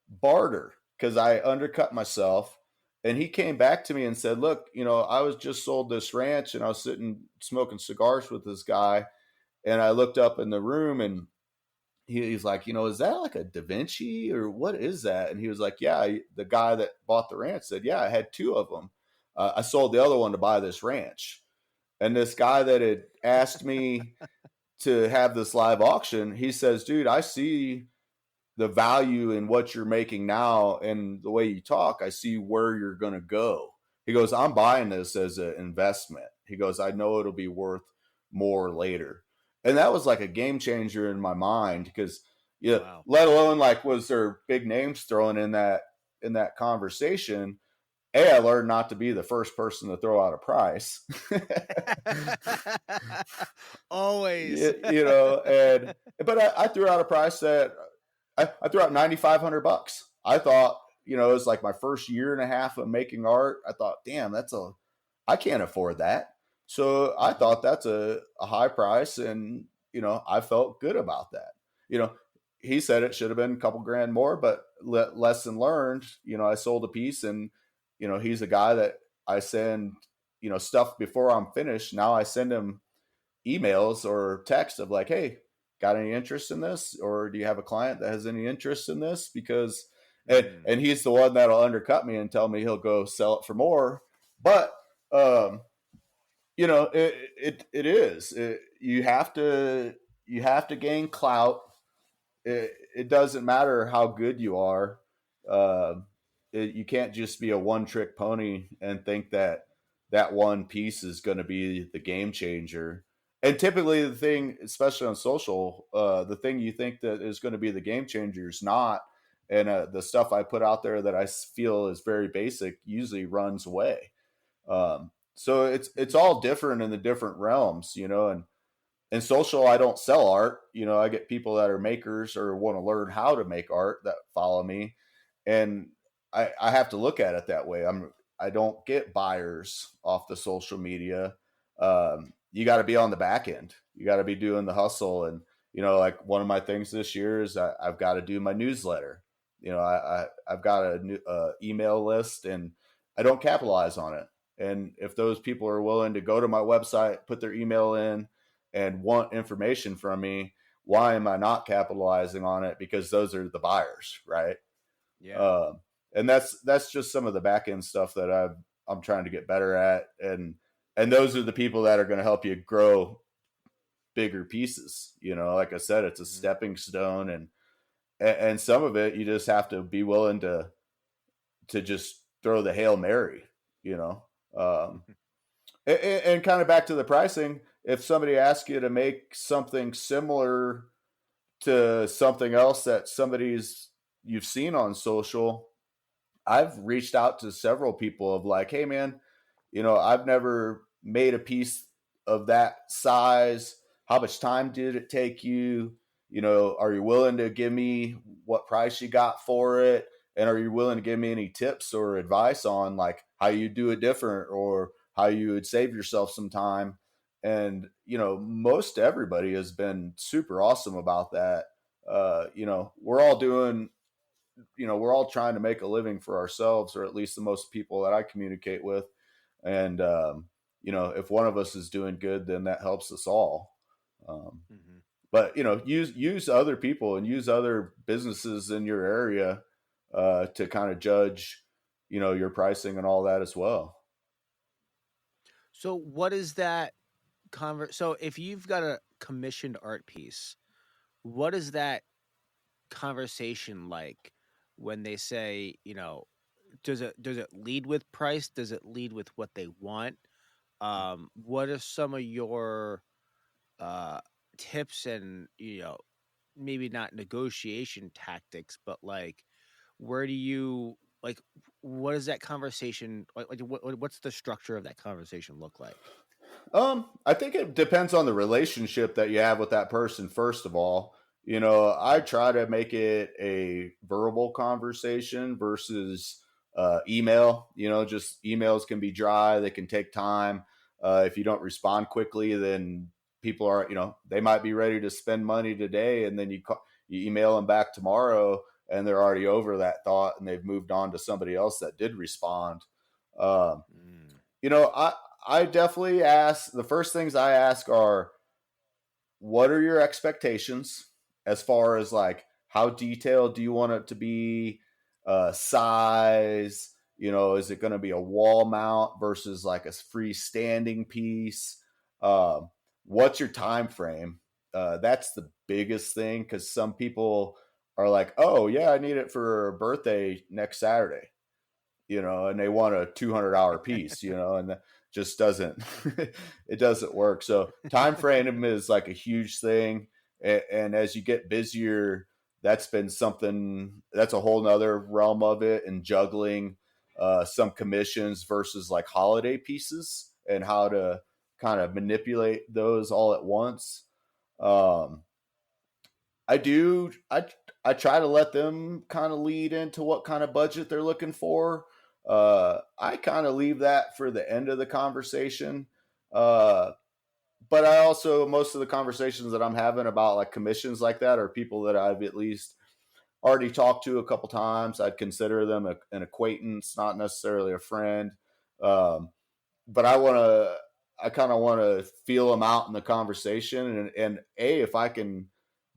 barter because I undercut myself. And he came back to me and said, look, I was just sold this ranch, and I was sitting smoking cigars with this guy. And I looked up in the room, and he's like, is that like a Da Vinci or what is that? And he was like, yeah, the guy that bought the ranch said, yeah, I had two of them. I sold the other one to buy this ranch. And this guy that had asked me to have this live auction, he says, dude, I see the value in what you're making now and the way you talk. I see where you're going to go. He goes, I'm buying this as an investment. He goes, I know it'll be worth more later. And that was like a game changer in my mind because, yeah, Wow. let alone like was there big names thrown in that conversation. I learned not to be the first person to throw out a price. Always. And but I threw out a price that I threw out $9,500. I thought, it was like my first year and a half of making art. I thought, damn, I can't afford that. So I Mhm. thought that's a high price, and I felt good about that. You know, he said it should have been a couple grand more, but lesson learned. I sold a piece, and he's a guy that I send stuff before I'm finished. Now I send him emails or text of like, hey, got any interest in this, or do you have a client that has any interest in this? Because Mm. and he's the one that'll undercut me and tell me he'll go sell it for more. But um it is you have to gain clout. It doesn't matter how good you are. uh, you can't just be a one trick pony and think that that one piece is going to be the game changer. And typically the thing, especially on social, the thing you think that is going to be the game changer is not. And the stuff I put out there that I feel is very basic usually runs away. So it's all different in the different realms, and in social, I don't sell art. I get people that are makers or want to learn how to make art that follow me, and I have to look at it that way. I don't get buyers off the social media. You got to be on the back end. You got to be doing the hustle, and like one of my things this year is I've got to do my newsletter. I've got a new email list, and I don't capitalize on it. And if those people are willing to go to my website, put their email in, and want information from me, why am I not capitalizing on it? Because those are the buyers, right? Yeah. Um, and that's just some of the back end stuff that I'm trying to get better at, and those are the people that are going to help you grow bigger pieces. Like I said, it's a Mhm. stepping stone, and some of it you just have to be willing to just throw the Hail Mary. You know, um, and kind of back to the pricing. If somebody asks you to make something similar to something else that somebody's you've seen on social, I've reached out to several people of like, hey man, I've never made a piece of that size. How much time did it take you? Are you willing to give me what price you got for it? And are you willing to give me any tips or advice on like how you do it different or how you would save yourself some time? And, most everybody has been super awesome about that. We're all doing we're all trying to make a living for ourselves, or at least the most people that I communicate with. And if one of us is doing good, then that helps us all. Um, Mhm. but use other people and use other businesses in your area to kind of judge, your pricing and all that as well. So what is that so if you've got a commissioned art piece, what is that conversation like when they say, does it lead with price? Does it lead with what they want? What are some of your uh tips and, maybe not negotiation tactics, but like where do you like what is that conversation like what's the structure of that conversation look like? I think it depends on the relationship that you have with that person, first of all. I try to make it a verbal conversation versus email. Just emails can be dry, they can take time. If you don't respond quickly, then people are, they might be ready to spend money today, and then you email them back tomorrow, and they're already over that thought, and they've moved on to somebody else that did respond. Um, Mm. you know, I definitely ask. The first things I ask are, what are your expectations as far as like how detailed do you want it to be, size, is it going to be a wall mount versus like a freestanding piece? um, what's your time frame? That's the biggest thing, because some people are like, oh yeah, I need it for a birthday next Saturday, and they want a 200-hour piece, and just doesn't it doesn't work. So time frame is like a huge thing. And as you get busier, that's been something that's a whole nother realm of it, and juggling some commissions versus like holiday pieces and how to kind of manipulate those all at once. Um, I do. I try to let them kind of lead into what kind of budget they're looking for. I kind of leave that for the end of the conversation. Uh, but I also, most of the conversations that I'm having about like commissions like that are people that I've at least already talked to a couple times. I'd consider them an acquaintance, not necessarily a friend. Um, but I kind of want to feel them out in the conversation, and if I can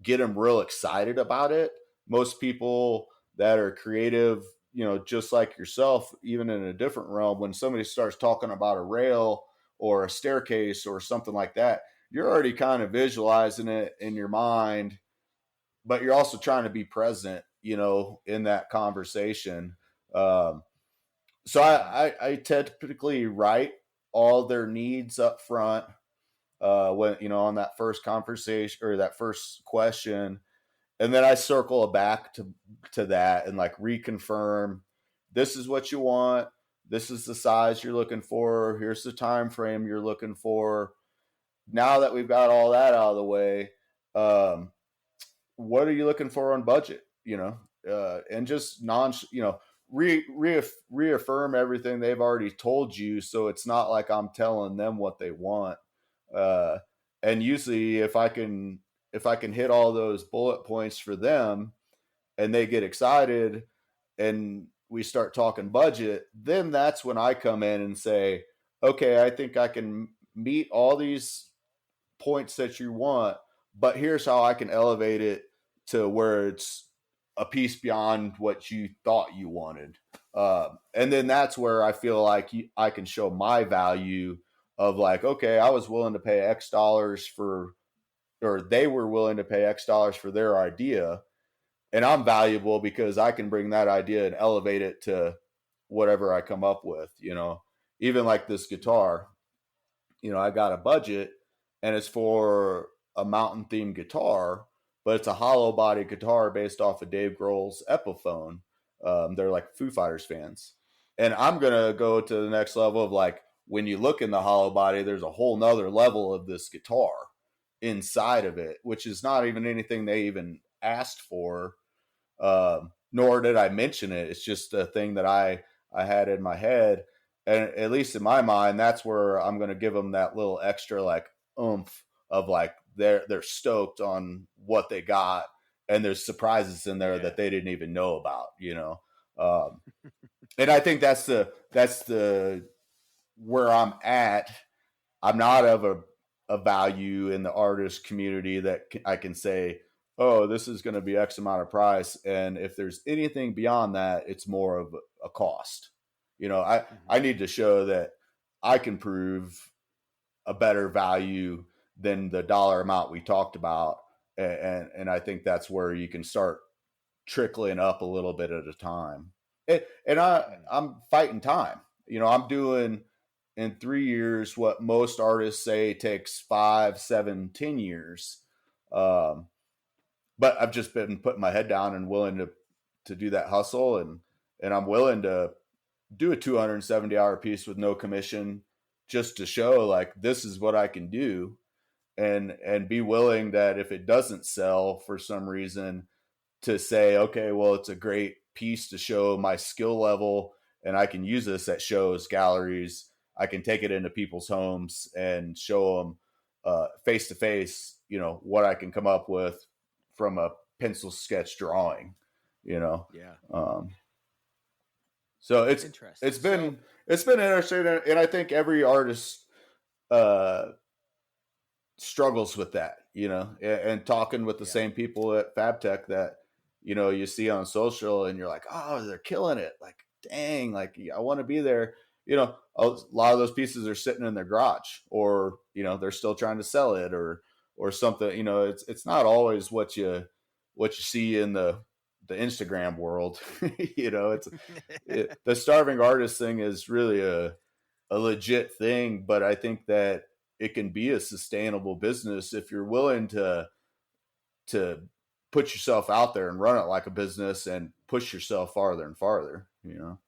get them real excited about it. Most people that are creative, just like yourself, even in a different realm, when somebody starts talking about a rail or a staircase or something like that, you're already kind of visualizing it in your mind, but you're also trying to be present, in that conversation. Um, so I typically write all their needs up front when on that first conversation or that first question, and then I circle back to that and like reconfirm, this is what you want, this is the size you're looking for, here's the time frame you're looking for. Now that we've got all that out of the way, um, what are you looking for on budget? And just reaffirm everything they've already told you, so it's not like I'm telling them what they want. uh, and usually if I can hit all those bullet points for them and they get excited and we start talking budget, then that's when I come in and say, okay, I think I can meet all these points that you want, but here's how I can elevate it to where it's a piece beyond what you thought you wanted. And then that's where I feel like I can show my value of like, okay, I was willing to pay X dollars for, or they were willing to pay X dollars for their idea. And I'm valuable because I can bring that idea and elevate it to whatever I come up with, even like this guitar. I got a budget and it's for a mountain themed guitar, but it's a hollow body guitar based off of Dave Grohl's Epiphone. They're like Foo Fighters fans. And I'm going to go to the next level of like, when you look in the hollow body, there's a whole nother level of this guitar inside of it, which is not even anything they even asked for. Nor did I mention it. It's just a thing that I had in my head, and at least in my mind, that's where I'm going to give them that little extra like oomph of like they're stoked on what they got, and there's surprises in there that they didn't even know about. And I think that's the where I'm at. I'm not of a value in the artist community that I can say, oh, this is going to be X amount of price. And if there's anything beyond that, it's more of a cost. I need to show that I can prove a better value than the dollar amount we talked about. And I think that's where you can start trickling up a little bit at a time. And I'm fighting time. I'm doing in 3 years what most artists say takes 5, 7, 10 years. Um, but I've just been putting my head down and willing to do that hustle, and I'm willing to do a 270-hour piece with no commission just to show like this is what I can do, and be willing that if it doesn't sell for some reason, to say, okay, well, it's a great piece to show my skill level, and I can use this at shows, galleries. I can take it into people's homes and show them face to face, what I can come up with from a pencil sketch drawing, you know. Yeah. So Interesting. it's been interesting, and I think every artist uh, struggles with that, and talking with the same people at FabTech that, you see on social and you're like, oh, they're killing it. Like, dang, like I want to be there. A lot of those pieces are sitting in their garage, or, they're still trying to sell it or something. It's not always what you see in the Instagram world. The starving artist thing is really a legit thing, but I think that it can be a sustainable business if you're willing to put yourself out there and run it like a business and push yourself farther and farther, you know?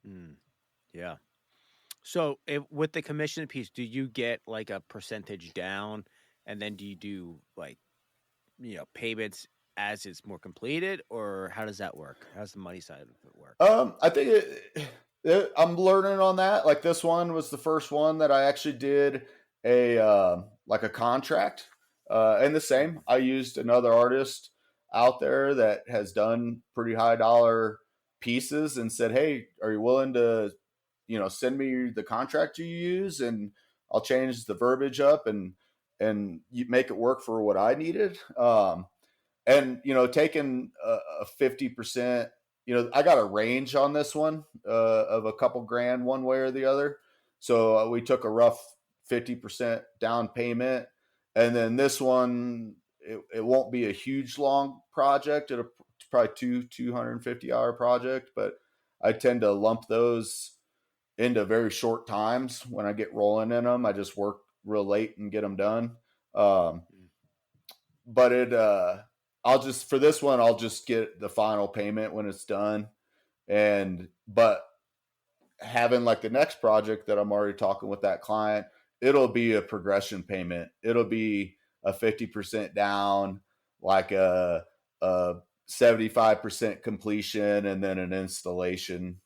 Mm, yeah. So with the commission piece, do you get like a percentage down, and then do you do like payments as it's more completed, or how does that work? How's the money side of it work? I think I'm learning on that. Like this one was the first one that I actually did a like a contract. And the same, I used another artist out there that has done pretty high dollar pieces and said, "Hey, are you willing to, send me the contract you use and I'll change the verbiage up and you make it work for what I needed." And taking a 50%, I got a range on this one of a couple grand one way or the other. So we took a rough 50% down payment, and then this one, it won't be a huge long project. It'll probably 250-hour project, but I tend to lump those into very short times when I get rolling in them. I just work real late and get them done. um, Mm. but I'll just, for this one, I'll just get the final payment when it's done. But having like the next project that I'm already talking with that client, it'll be a progression payment. It'll be a 50% down, like a 75% completion, and then an installation,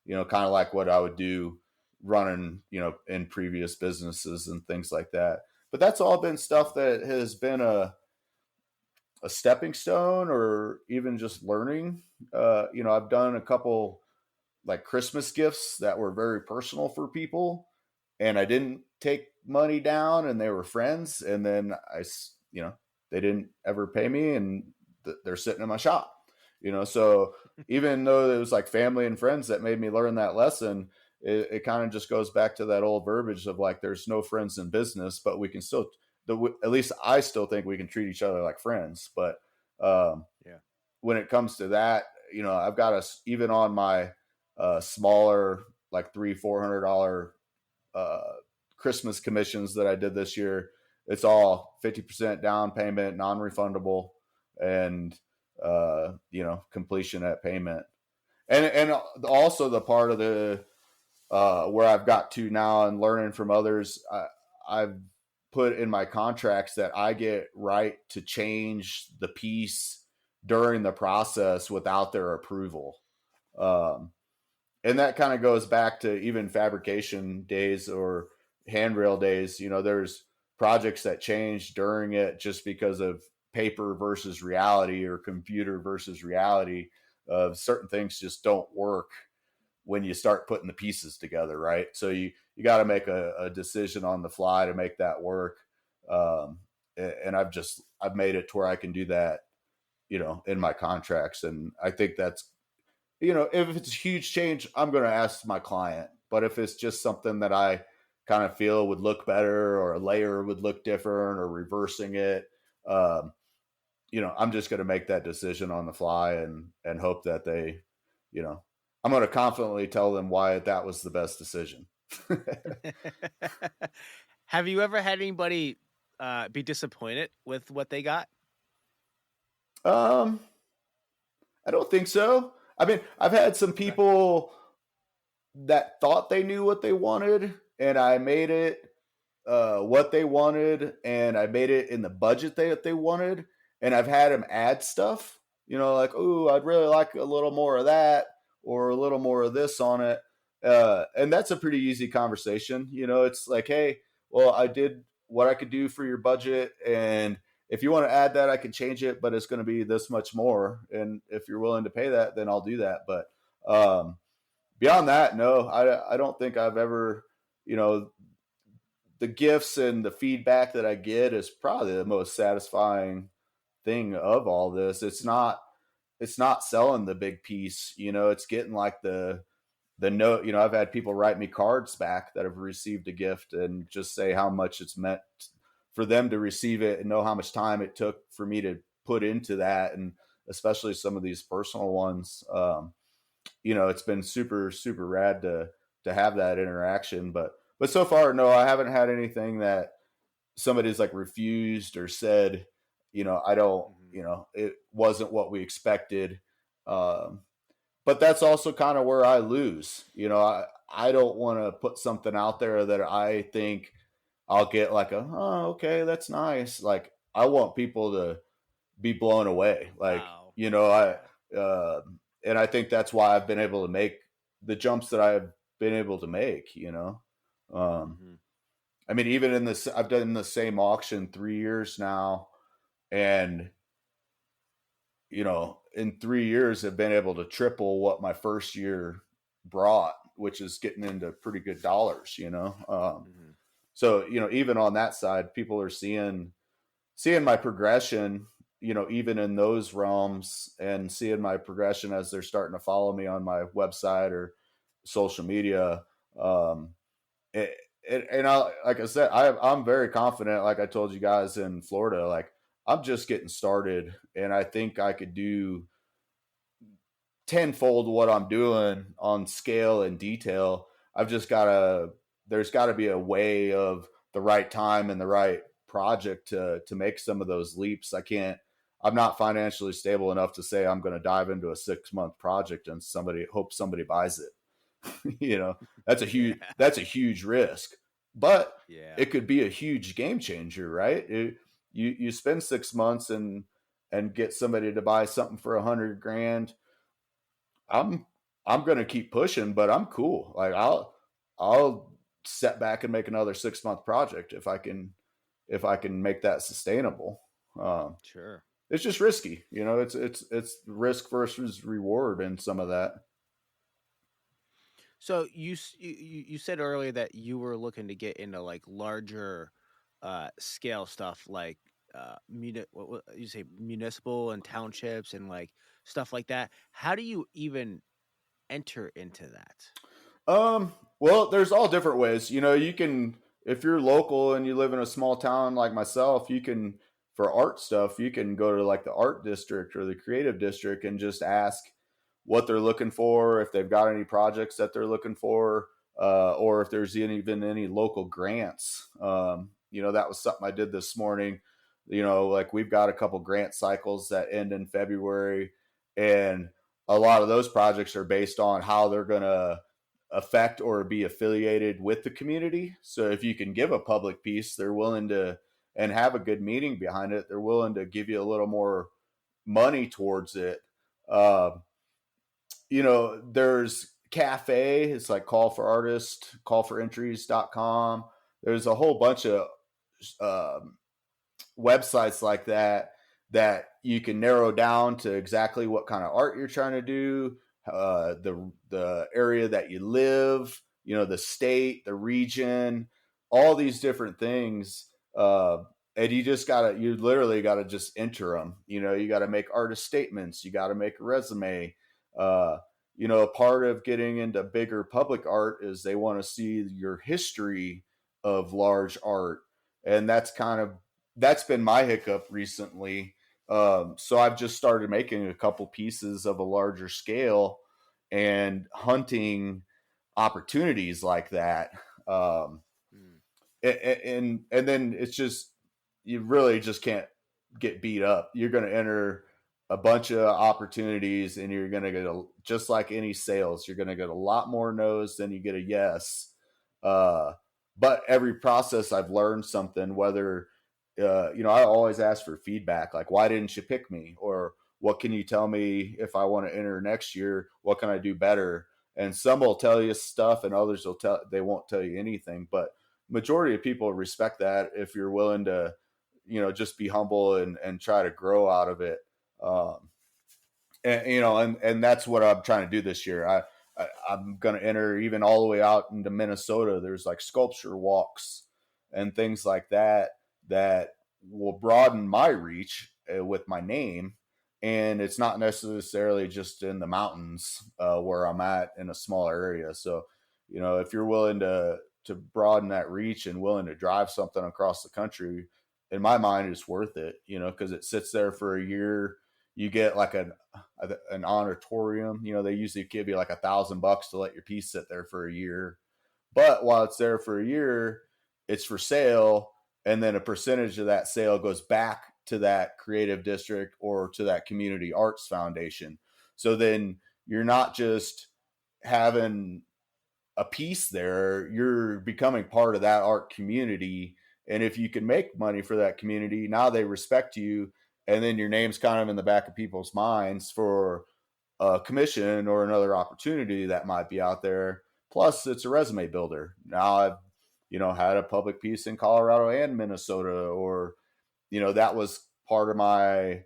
kind of like what I would do running, in previous businesses and things like that. But that's all been stuff that has been a stepping stone or even just learning. I've done a couple like Christmas gifts that were very personal for people, and I didn't take money down, and they were friends. And then they didn't ever pay me, and they're sitting in my shop. So even though it was like family and friends that made me learn that lesson, it kind of just goes back to that old verbiage of like, there's no friends in business, but we can still, at least I still think we can treat each other like friends. But um, Yeah. when it comes to that, I've got even on my smaller, like $300-400 uh, Christmas commissions that I did this year, it's all 50% down payment, non-refundable, and completion at payment. And also the part of the where I've got to now and learning from others, I've put in my contracts that I get right to change the piece during the process without their approval. Um, and that kind of goes back to even fabrication days or handrail days. There's projects that change during it just because of paper versus reality or computer versus reality. Of certain things just don't work when you start putting the pieces together, right? So you got to make a decision on the fly to make that work. Um, and I've made it to where I can do that, in my contracts. And I think that's, if it's a huge change, I'm going to ask my client. But if it's just something that I kind of feel would look better, or a layer would look different, or reversing it, um, I'm just going to make that decision on the fly and hope that they, I'm going to confidently tell them why that was the best decision. Have you ever had anybody be disappointed with what they got? um, I don't think so. I mean, I've had some Okay. people that thought they knew what they wanted, and I made it what they wanted, and I made it in the budget that they wanted. And I've had them add stuff, like, "Ooh, I'd really like a little more of that or a little more of this on it." And that's a pretty easy conversation. It's like, "Hey, well, I did what I could do for your budget, and if you want to add that, I can change it, but it's going to be this much more. And if you're willing to pay that, then I'll do that." But beyond that, no, I don't think I've ever, you know, the gifts and the feedback that I get is probably the most satisfying thing of all this. It's not selling the big piece, it's getting like the note. I've had people write me cards back that have received a gift and just say how much it's meant for them to receive it and know how much time it took for me to put into that. And especially some of these personal ones, it's been super, super rad to have that interaction. But but so far, no, I haven't had anything that somebody's like refused or said, I don't, Hmm. it wasn't what we expected. Um, but that's also kind of where I lose. I don't want to put something out there that I think I'll get like oh, okay, that's nice. Like I want people to be blown away. Like, Wow. I, Yeah. uh, and I think that's why I've been able to make the jumps that I've been able to make, um, Hmm. I mean, even in this, I've done the same auction 3 years now, and in 3 years, I've been able to triple what my first year brought, which is getting into pretty good dollars. Hmm. So even on that side, people are seeing my progression. Even in those realms, and seeing my progression as they're starting to follow me on my website or social media. Um, it, and like I said, I'm very confident. Like I told you guys in Florida, like I'm just getting started, and I think I could do tenfold what I'm doing on scale and detail. I've just got to. There's got to be a way of the right time and the right project to make some of those leaps. I can't. I'm not financially stable enough to say I'm going to dive into a 6 month project and somebody buys it. you know, Yeah. that's a huge risk, but Yeah. it could be a huge game changer, right? You spend 6 months and get somebody to buy something for 100 grand. I'm I'm gonna keep pushing, but I'm cool. Like I'll set back and make another 6 month project if I can make that sustainable. Um, Sure. it's just risky, It's risk versus reward in some of that. So you said earlier that you were looking to get into like larger scale stuff like what you say municipal and townships and like stuff like that. How do you even enter into that? Well, there's all different ways. You can, if you're local and you live in a small town like myself, you can, for art stuff, you can go to like the art district or the creative district and just ask what they're looking for, if they've got any projects that they're looking for, or if there's even any local grants. That was something I did this morning. Like we've got a couple grant cycles that end in February, and a lot of those projects are based on how they're going to affect or be affiliated with the community. So if you can give a public piece, they're willing to, and have a good meaning behind it, they're willing to give you a little more money towards it. Um, there's cafe, it's like call for artists, callforentries.com. There's a whole bunch of um, websites like that you can narrow down to exactly what kind of art you're trying to do, the area that you live, the state, the region, all these different things. And you literally gotta just enter them. You got to make artist statements. You got to make a resume. Uh, a part of getting into bigger public art is they want to see your history of large art, and that's been my hiccup recently. So I've just started making a couple pieces of a larger scale and hunting opportunities like that. Um, Mm. and then it's just, you really just can't get beat up. You're going to enter a bunch of opportunities, and you're going to get just like any sales, you're going to get a lot more no's than you get a yes. Uh, but every process I've learned something, whether, I always ask for feedback. Like, why didn't you pick me? Or what can you tell me if I want to enter next year? What can I do better? And some will tell you stuff, and others they won't tell you anything. But majority of people respect that if you're willing to, just be humble and try to grow out of it. Um, and that's what I'm trying to do this year. I'm going to enter even all the way out into Minnesota. There's like sculpture walks and things like that will broaden my reach with my name. And it's not necessarily just in the mountains where I'm at in a smaller area. So, if you're willing to broaden that reach and willing to drive something across the country, in my mind, it's worth it. Because it sits there for a year. You get like an auditorium. They usually give you like $1,000 to let your piece sit there for a year. But while it's there for a year, it's for sale, and then a percentage of that sale goes back to that creative district or to that community arts foundation. So then you're not just having a piece there, you're becoming part of that art community. And if you can make money for that community, now they respect you. And then your name's kind of in the back of people's minds for a commission or another opportunity that might be out there. Plus, it's a resume builder. Now I've, had a public piece in Colorado and Minnesota, or, that was part of my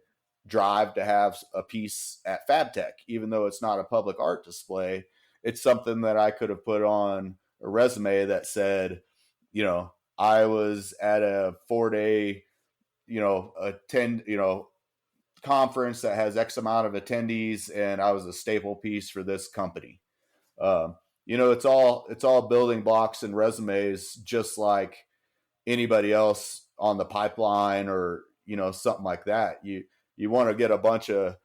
drive to have a piece at FabTech, even though it's not a public art display. It's something that I could have put on a resume that said, I was at a 4-day, attend, conference that has X amount of attendees, and I was a staple piece for this company. It's all building blocks and resumes, just like anybody else on the pipeline, or something like that. You want to get a bunch of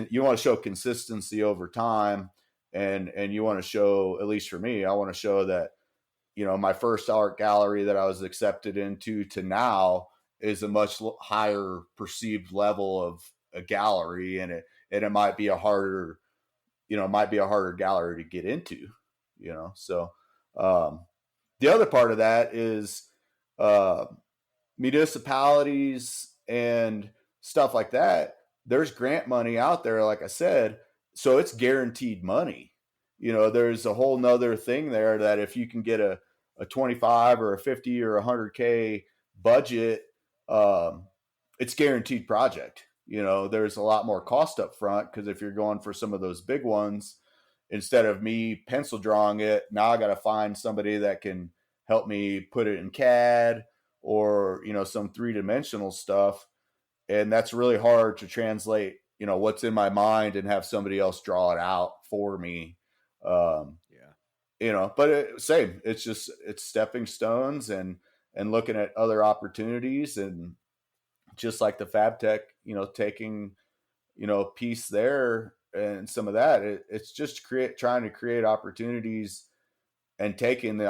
you want to show consistency over time, and you want to show, at least for me, I want to show that my first art gallery that I was accepted into to now is a much higher perceived level of a gallery, and it might be a harder gallery to get into, So the other part of that is uh, municipalities and stuff like that. There's grant money out there, like I said, so it's guaranteed money. There's a whole nother thing there, that if you can get a 25 or a 50 or 100K budget, um, it's guaranteed project. There's a lot more cost up front, because if you're going for some of those big ones, instead of me pencil drawing it, now I got to find somebody that can help me put it in CAD, or some three-dimensional stuff, and that's really hard to translate what's in my mind and have somebody else draw it out for me. But same, it's stepping stones, and looking at other opportunities, and just like the FabTech, taking piece there, and some of that, it's just trying to create opportunities, and taking the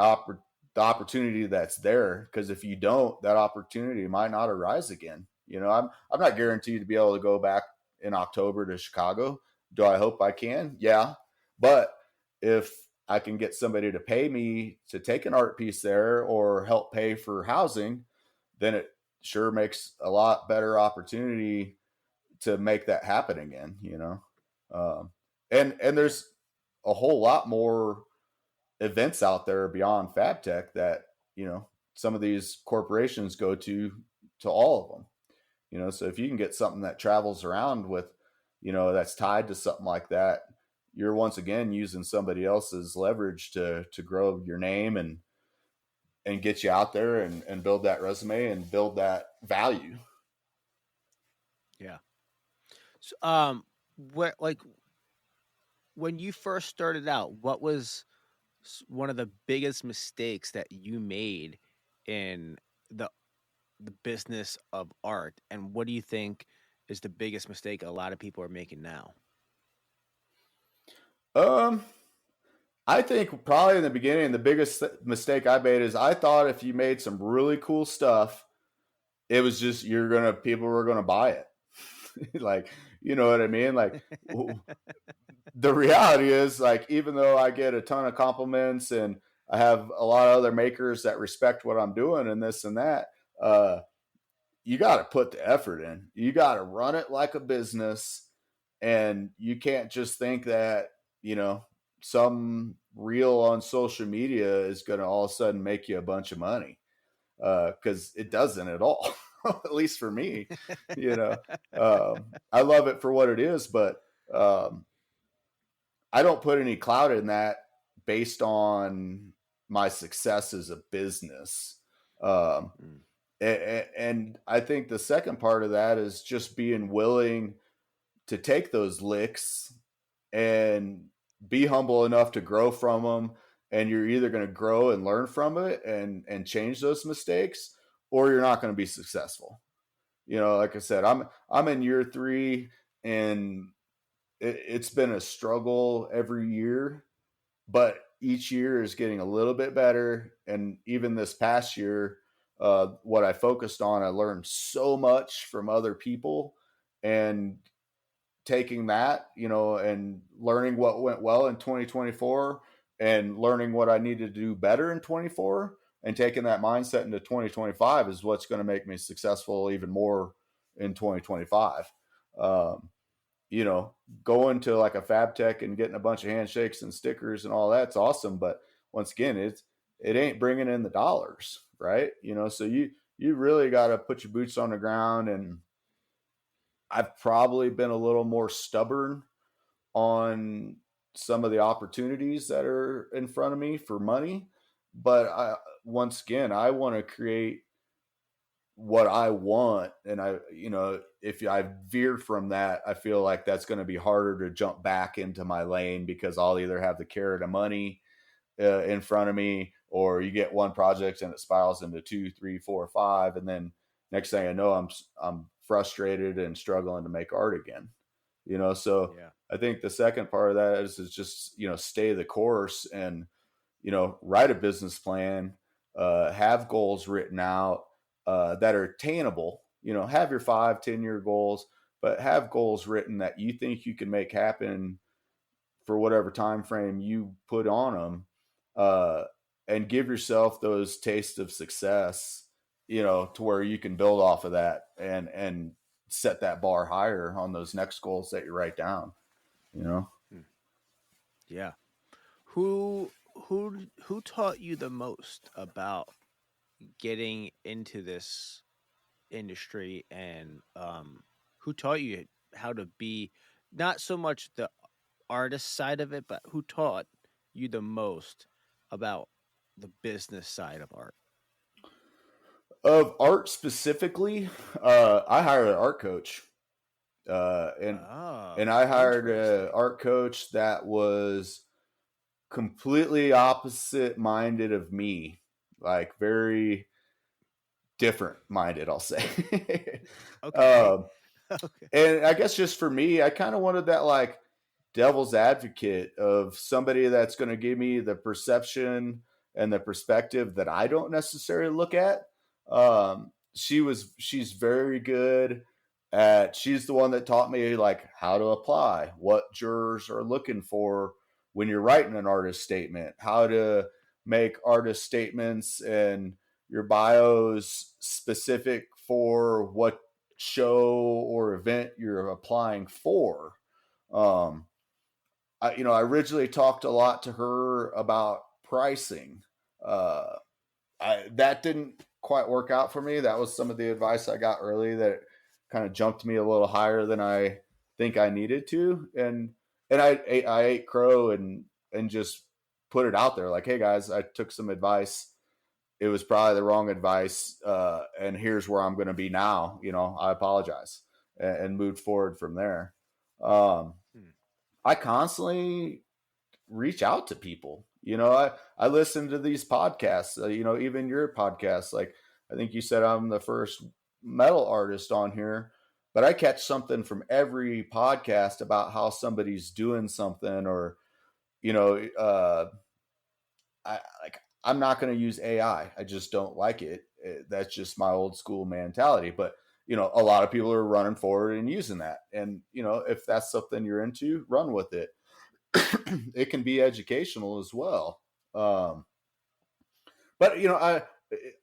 opportunity that's there, because if you don't, that opportunity might not arise again. I'm not guaranteed to be able to go back in October to Chicago. Do I hope I can? Yeah. But if I can get somebody to pay me to take an art piece there, or help pay for housing, then it sure makes a lot better opportunity to make that happen again. And there's a whole lot more events out there beyond FabTech that some of these corporations go to all of them. So if you can get something that travels around with, that's tied to something like that, you're once again using somebody else's leverage to grow your name, and get you out there, and build that resume, and build that value. Yeah. So, where, like, when you first started out, what was one of the biggest mistakes that you made in the the business of art, and what do you think is the biggest mistake a lot of people are making now? Um, I think probably in the beginning, the biggest mistake I made is I thought if you made some really cool stuff, it was just people were gonna buy it. Like, you know what I mean? Like, the reality is, like, even though I get a ton of compliments, and I have a lot of other makers that respect what I'm doing, and this and that, uh, you got to put the effort in. You got to run it like a business, and you can't just think that some reel on social media is going to all of a sudden make you a bunch of money, because it doesn't at all. At least for me, you know. I love it for what it is, but um, I don't put any clout in that based on my success as a business. Um, Mm. and I think the second part of that is just being willing to take those licks, and be humble enough to grow from them. And you're either going to grow and learn from it, and change those mistakes, or you're not going to be successful. Like I said, I'm in year 3, and it's been a struggle every year, but each year is getting a little bit better. And even this past year, what I focused on, I learned so much from other people, and taking that, and learning what went well in 2024 and learning what I needed to do better in 24 and taking that mindset into 2025 is what's going to make me successful even more in 2025. Um, you know, Going to like a fab tech and getting a bunch of handshakes and stickers and all that's awesome. But once again, it ain't bringing in the dollars, right? So you really got to put your boots on the ground. And I've probably been a little more stubborn on some of the opportunities that are in front of me for money. But once again, I want to create what I want. And if I veer from that, I feel like that's going to be harder to jump back into my lane, because I'll either have the carrot of money in front of me, or you get one project and it spirals into 2, 3, 4, 5. And then next thing I know, I'm frustrated and struggling to make art again. So Yeah. I think the second part of that is just, stay the course and, write a business plan, have goals written out that are attainable. Have your 5-10 year goals, but have goals written that you think you can make happen for whatever time frame you put on them, and give yourself those tastes of success, to where you can build off of that and set that bar higher on those next goals that you write down. Hmm. Yeah. Who taught you the most about getting into this industry, and who taught you how to be not so much the artist side of it, but who taught you the most about the business side of art? Of art specifically, I hired an art coach, and Oh, I hired an interesting. art coach that was completely opposite minded of me, like very different minded, I'll say. Okay. um, Okay. and I guess just for me, I kind of wanted that like devil's advocate of somebody that's going to give me the perception and the perspective that I don't necessarily look at. She's very good she's the one that taught me like how to apply, what jurors are looking for when you're writing an artist statement, how to make artist statements and your bios specific for what show or event you're applying for. Um, I originally talked a lot to her about pricing. Uh, that didn't quite work out for me. That was some of the advice I got early that kind of jumped me a little higher than I think I needed to. And I ate crow and just put it out there like, hey guys, I took some advice. It was probably the wrong advice, and here's where I'm going to be now. I apologize, and moved forward from there. Um, Hmm. I constantly reach out to people. I listen to these podcasts, even your podcast. Like, I think you said I'm the first metal artist on here, but I catch something from every podcast about how somebody's doing something, or, you know, uh, I'm not going to use AI. I just don't like it. That's just my old school mentality. But, a lot of people are running forward and using that. And, if that's something you're into, run with it. It can be educational as well. Um, but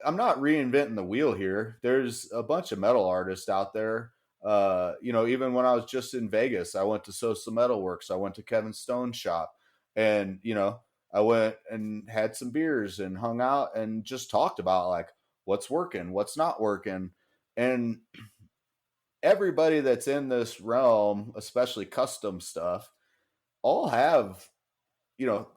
I'm not reinventing the wheel here. There's a bunch of metal artists out there. Even when I was just in Vegas, I went to Social Metal Works. I went to Kevin Stone's shop, and I went and had some beers and hung out and just talked about like what's working, what's not working, and everybody that's in this realm, especially custom stuff, all have you know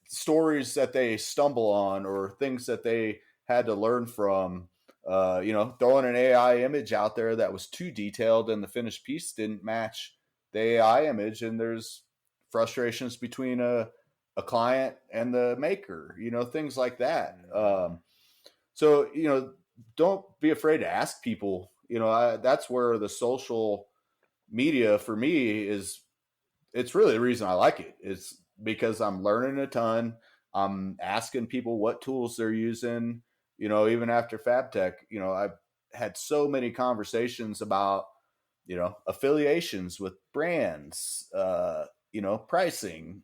stories that they stumble on or things that they had to learn from. Throwing an AI image out there that was too detailed and the finished piece didn't match the AI image, and there's frustrations between a client and the maker, things like that. Mm. So don't be afraid to ask people. That's where the social media for me is. It's really the reason I like it. It's because I'm learning a ton. I'm asking people what tools they're using. Even after FabTech, I've had so many conversations about, affiliations with brands, pricing,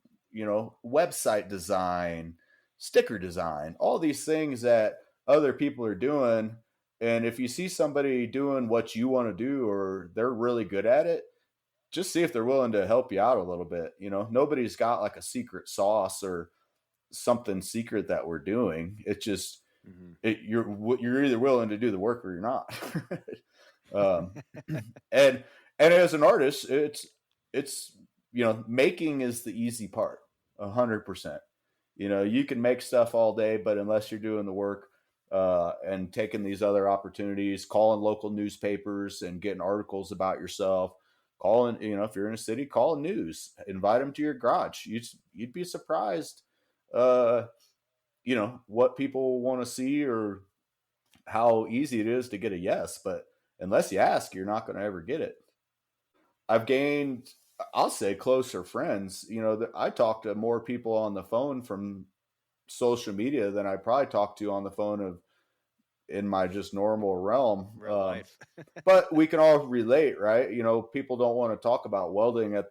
website design, sticker design, all these things that other people are doing. And if you see somebody doing what you want to do or they're really good at it, just see if they're willing to help you out a little bit. Nobody's got like a secret sauce or something secret that we're doing. It's just you're either willing to do the work or you're not. um, and as an artist, it's making is the easy part, 100%. You can make stuff all day, but unless you're doing the work and taking these other opportunities, calling local newspapers and getting articles about yourself, calling, if you're in a city, call news, invite them to your garage. You'd be surprised, what people want to see or how easy it is to get a yes. But unless you ask, you're not going to ever get it. I've gained, I'll say, closer friends. I talk to more people on the phone from social media than I probably talk to on the phone in my just normal realm. Real life. But we can all relate, right? People don't want to talk about welding at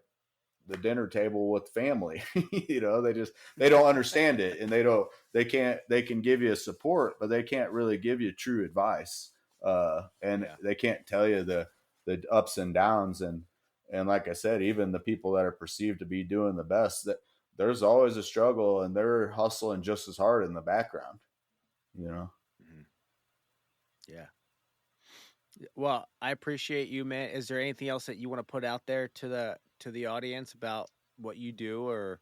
the dinner table with family. They don't understand it, and they can give you support, but they can't really give you true advice. They can't tell you the ups and downs. And like I said, even the people that are perceived to be doing the best, that there's always a struggle, and they're hustling just as hard in the background, Mm-hmm. Yeah. Well, I appreciate you, man. Is there anything else that you want to put out there to the audience about what you do, or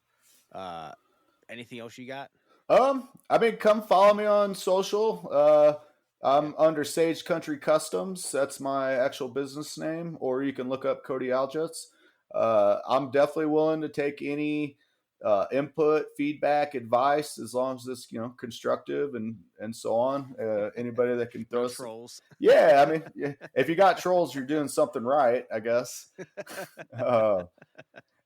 anything else you got? Come follow me on social. I'm under Sage Country Customs. That's my actual business name, or you can look up Codie Aljets. I'm definitely willing to take any input, feedback, advice, as long as it's constructive and so on. Anybody that can throw trolls. Yeah, if you got trolls, you're doing something right, I guess. And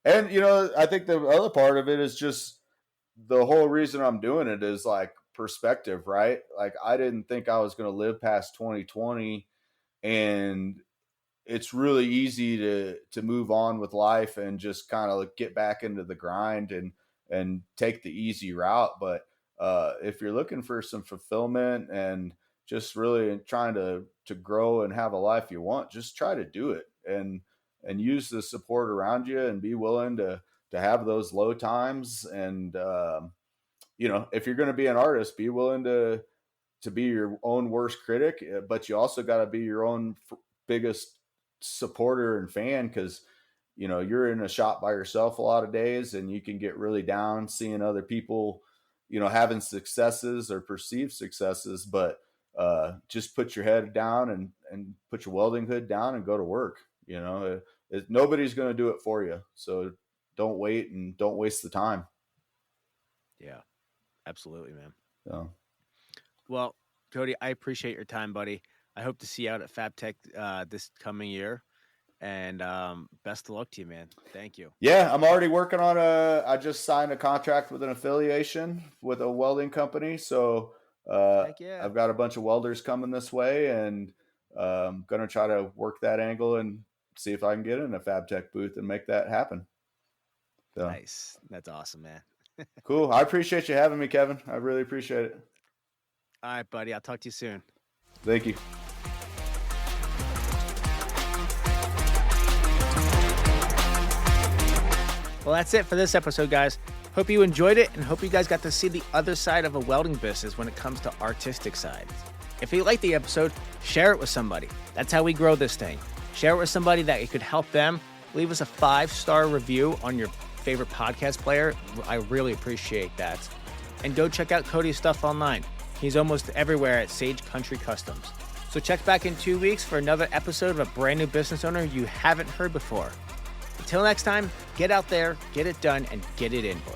I think the other part of it is just the whole reason I'm doing it is like perspective, right? Like, I didn't think I was going to live past 2020, and it's really easy to move on with life and just kind of get back into the grind and take the easy route. But if you're looking for some fulfillment and just really trying to grow and have a life you want, just try to do it and use the support around you and be willing to have those low times. And if you're going to be an artist, be willing to be your own worst critic, but you also got to be your own biggest supporter and fan, because you're in a shop by yourself a lot of days, and you can get really down seeing other people having successes or perceived successes. But just put your head down and put your welding hood down and go to work. Nobody's going to do it for you, so don't wait and don't waste the time. Yeah, absolutely, man. So, well, Codie, I appreciate your time, buddy. I hope to see you out at FabTech this coming year, and best of luck to you, man. Thank you. Yeah, I'm already working on I just signed a contract with an affiliation with a welding company. So Heck yeah. I've got a bunch of welders coming this way, and I'm going to try to work that angle and see if I can get in a FabTech booth and make that happen. So. Nice. That's awesome, man. Cool. I appreciate you having me, Kevin. I really appreciate it. All right, buddy. I'll talk to you soon. Thank you. Well, that's it for this episode, guys. Hope you enjoyed it, and hope you guys got to see the other side of a welding business when it comes to artistic side. If you liked the episode, share it with somebody. That's how we grow this thing. Share it with somebody that it could help them. Leave us a 5-star review on your favorite podcast player. I really appreciate that. And go check out Codie's stuff online. He's almost everywhere at Sage Country Customs. So check back in 2 weeks for another episode of a brand new business owner you haven't heard before. Until next time, get out there, get it done, and get it in, boys.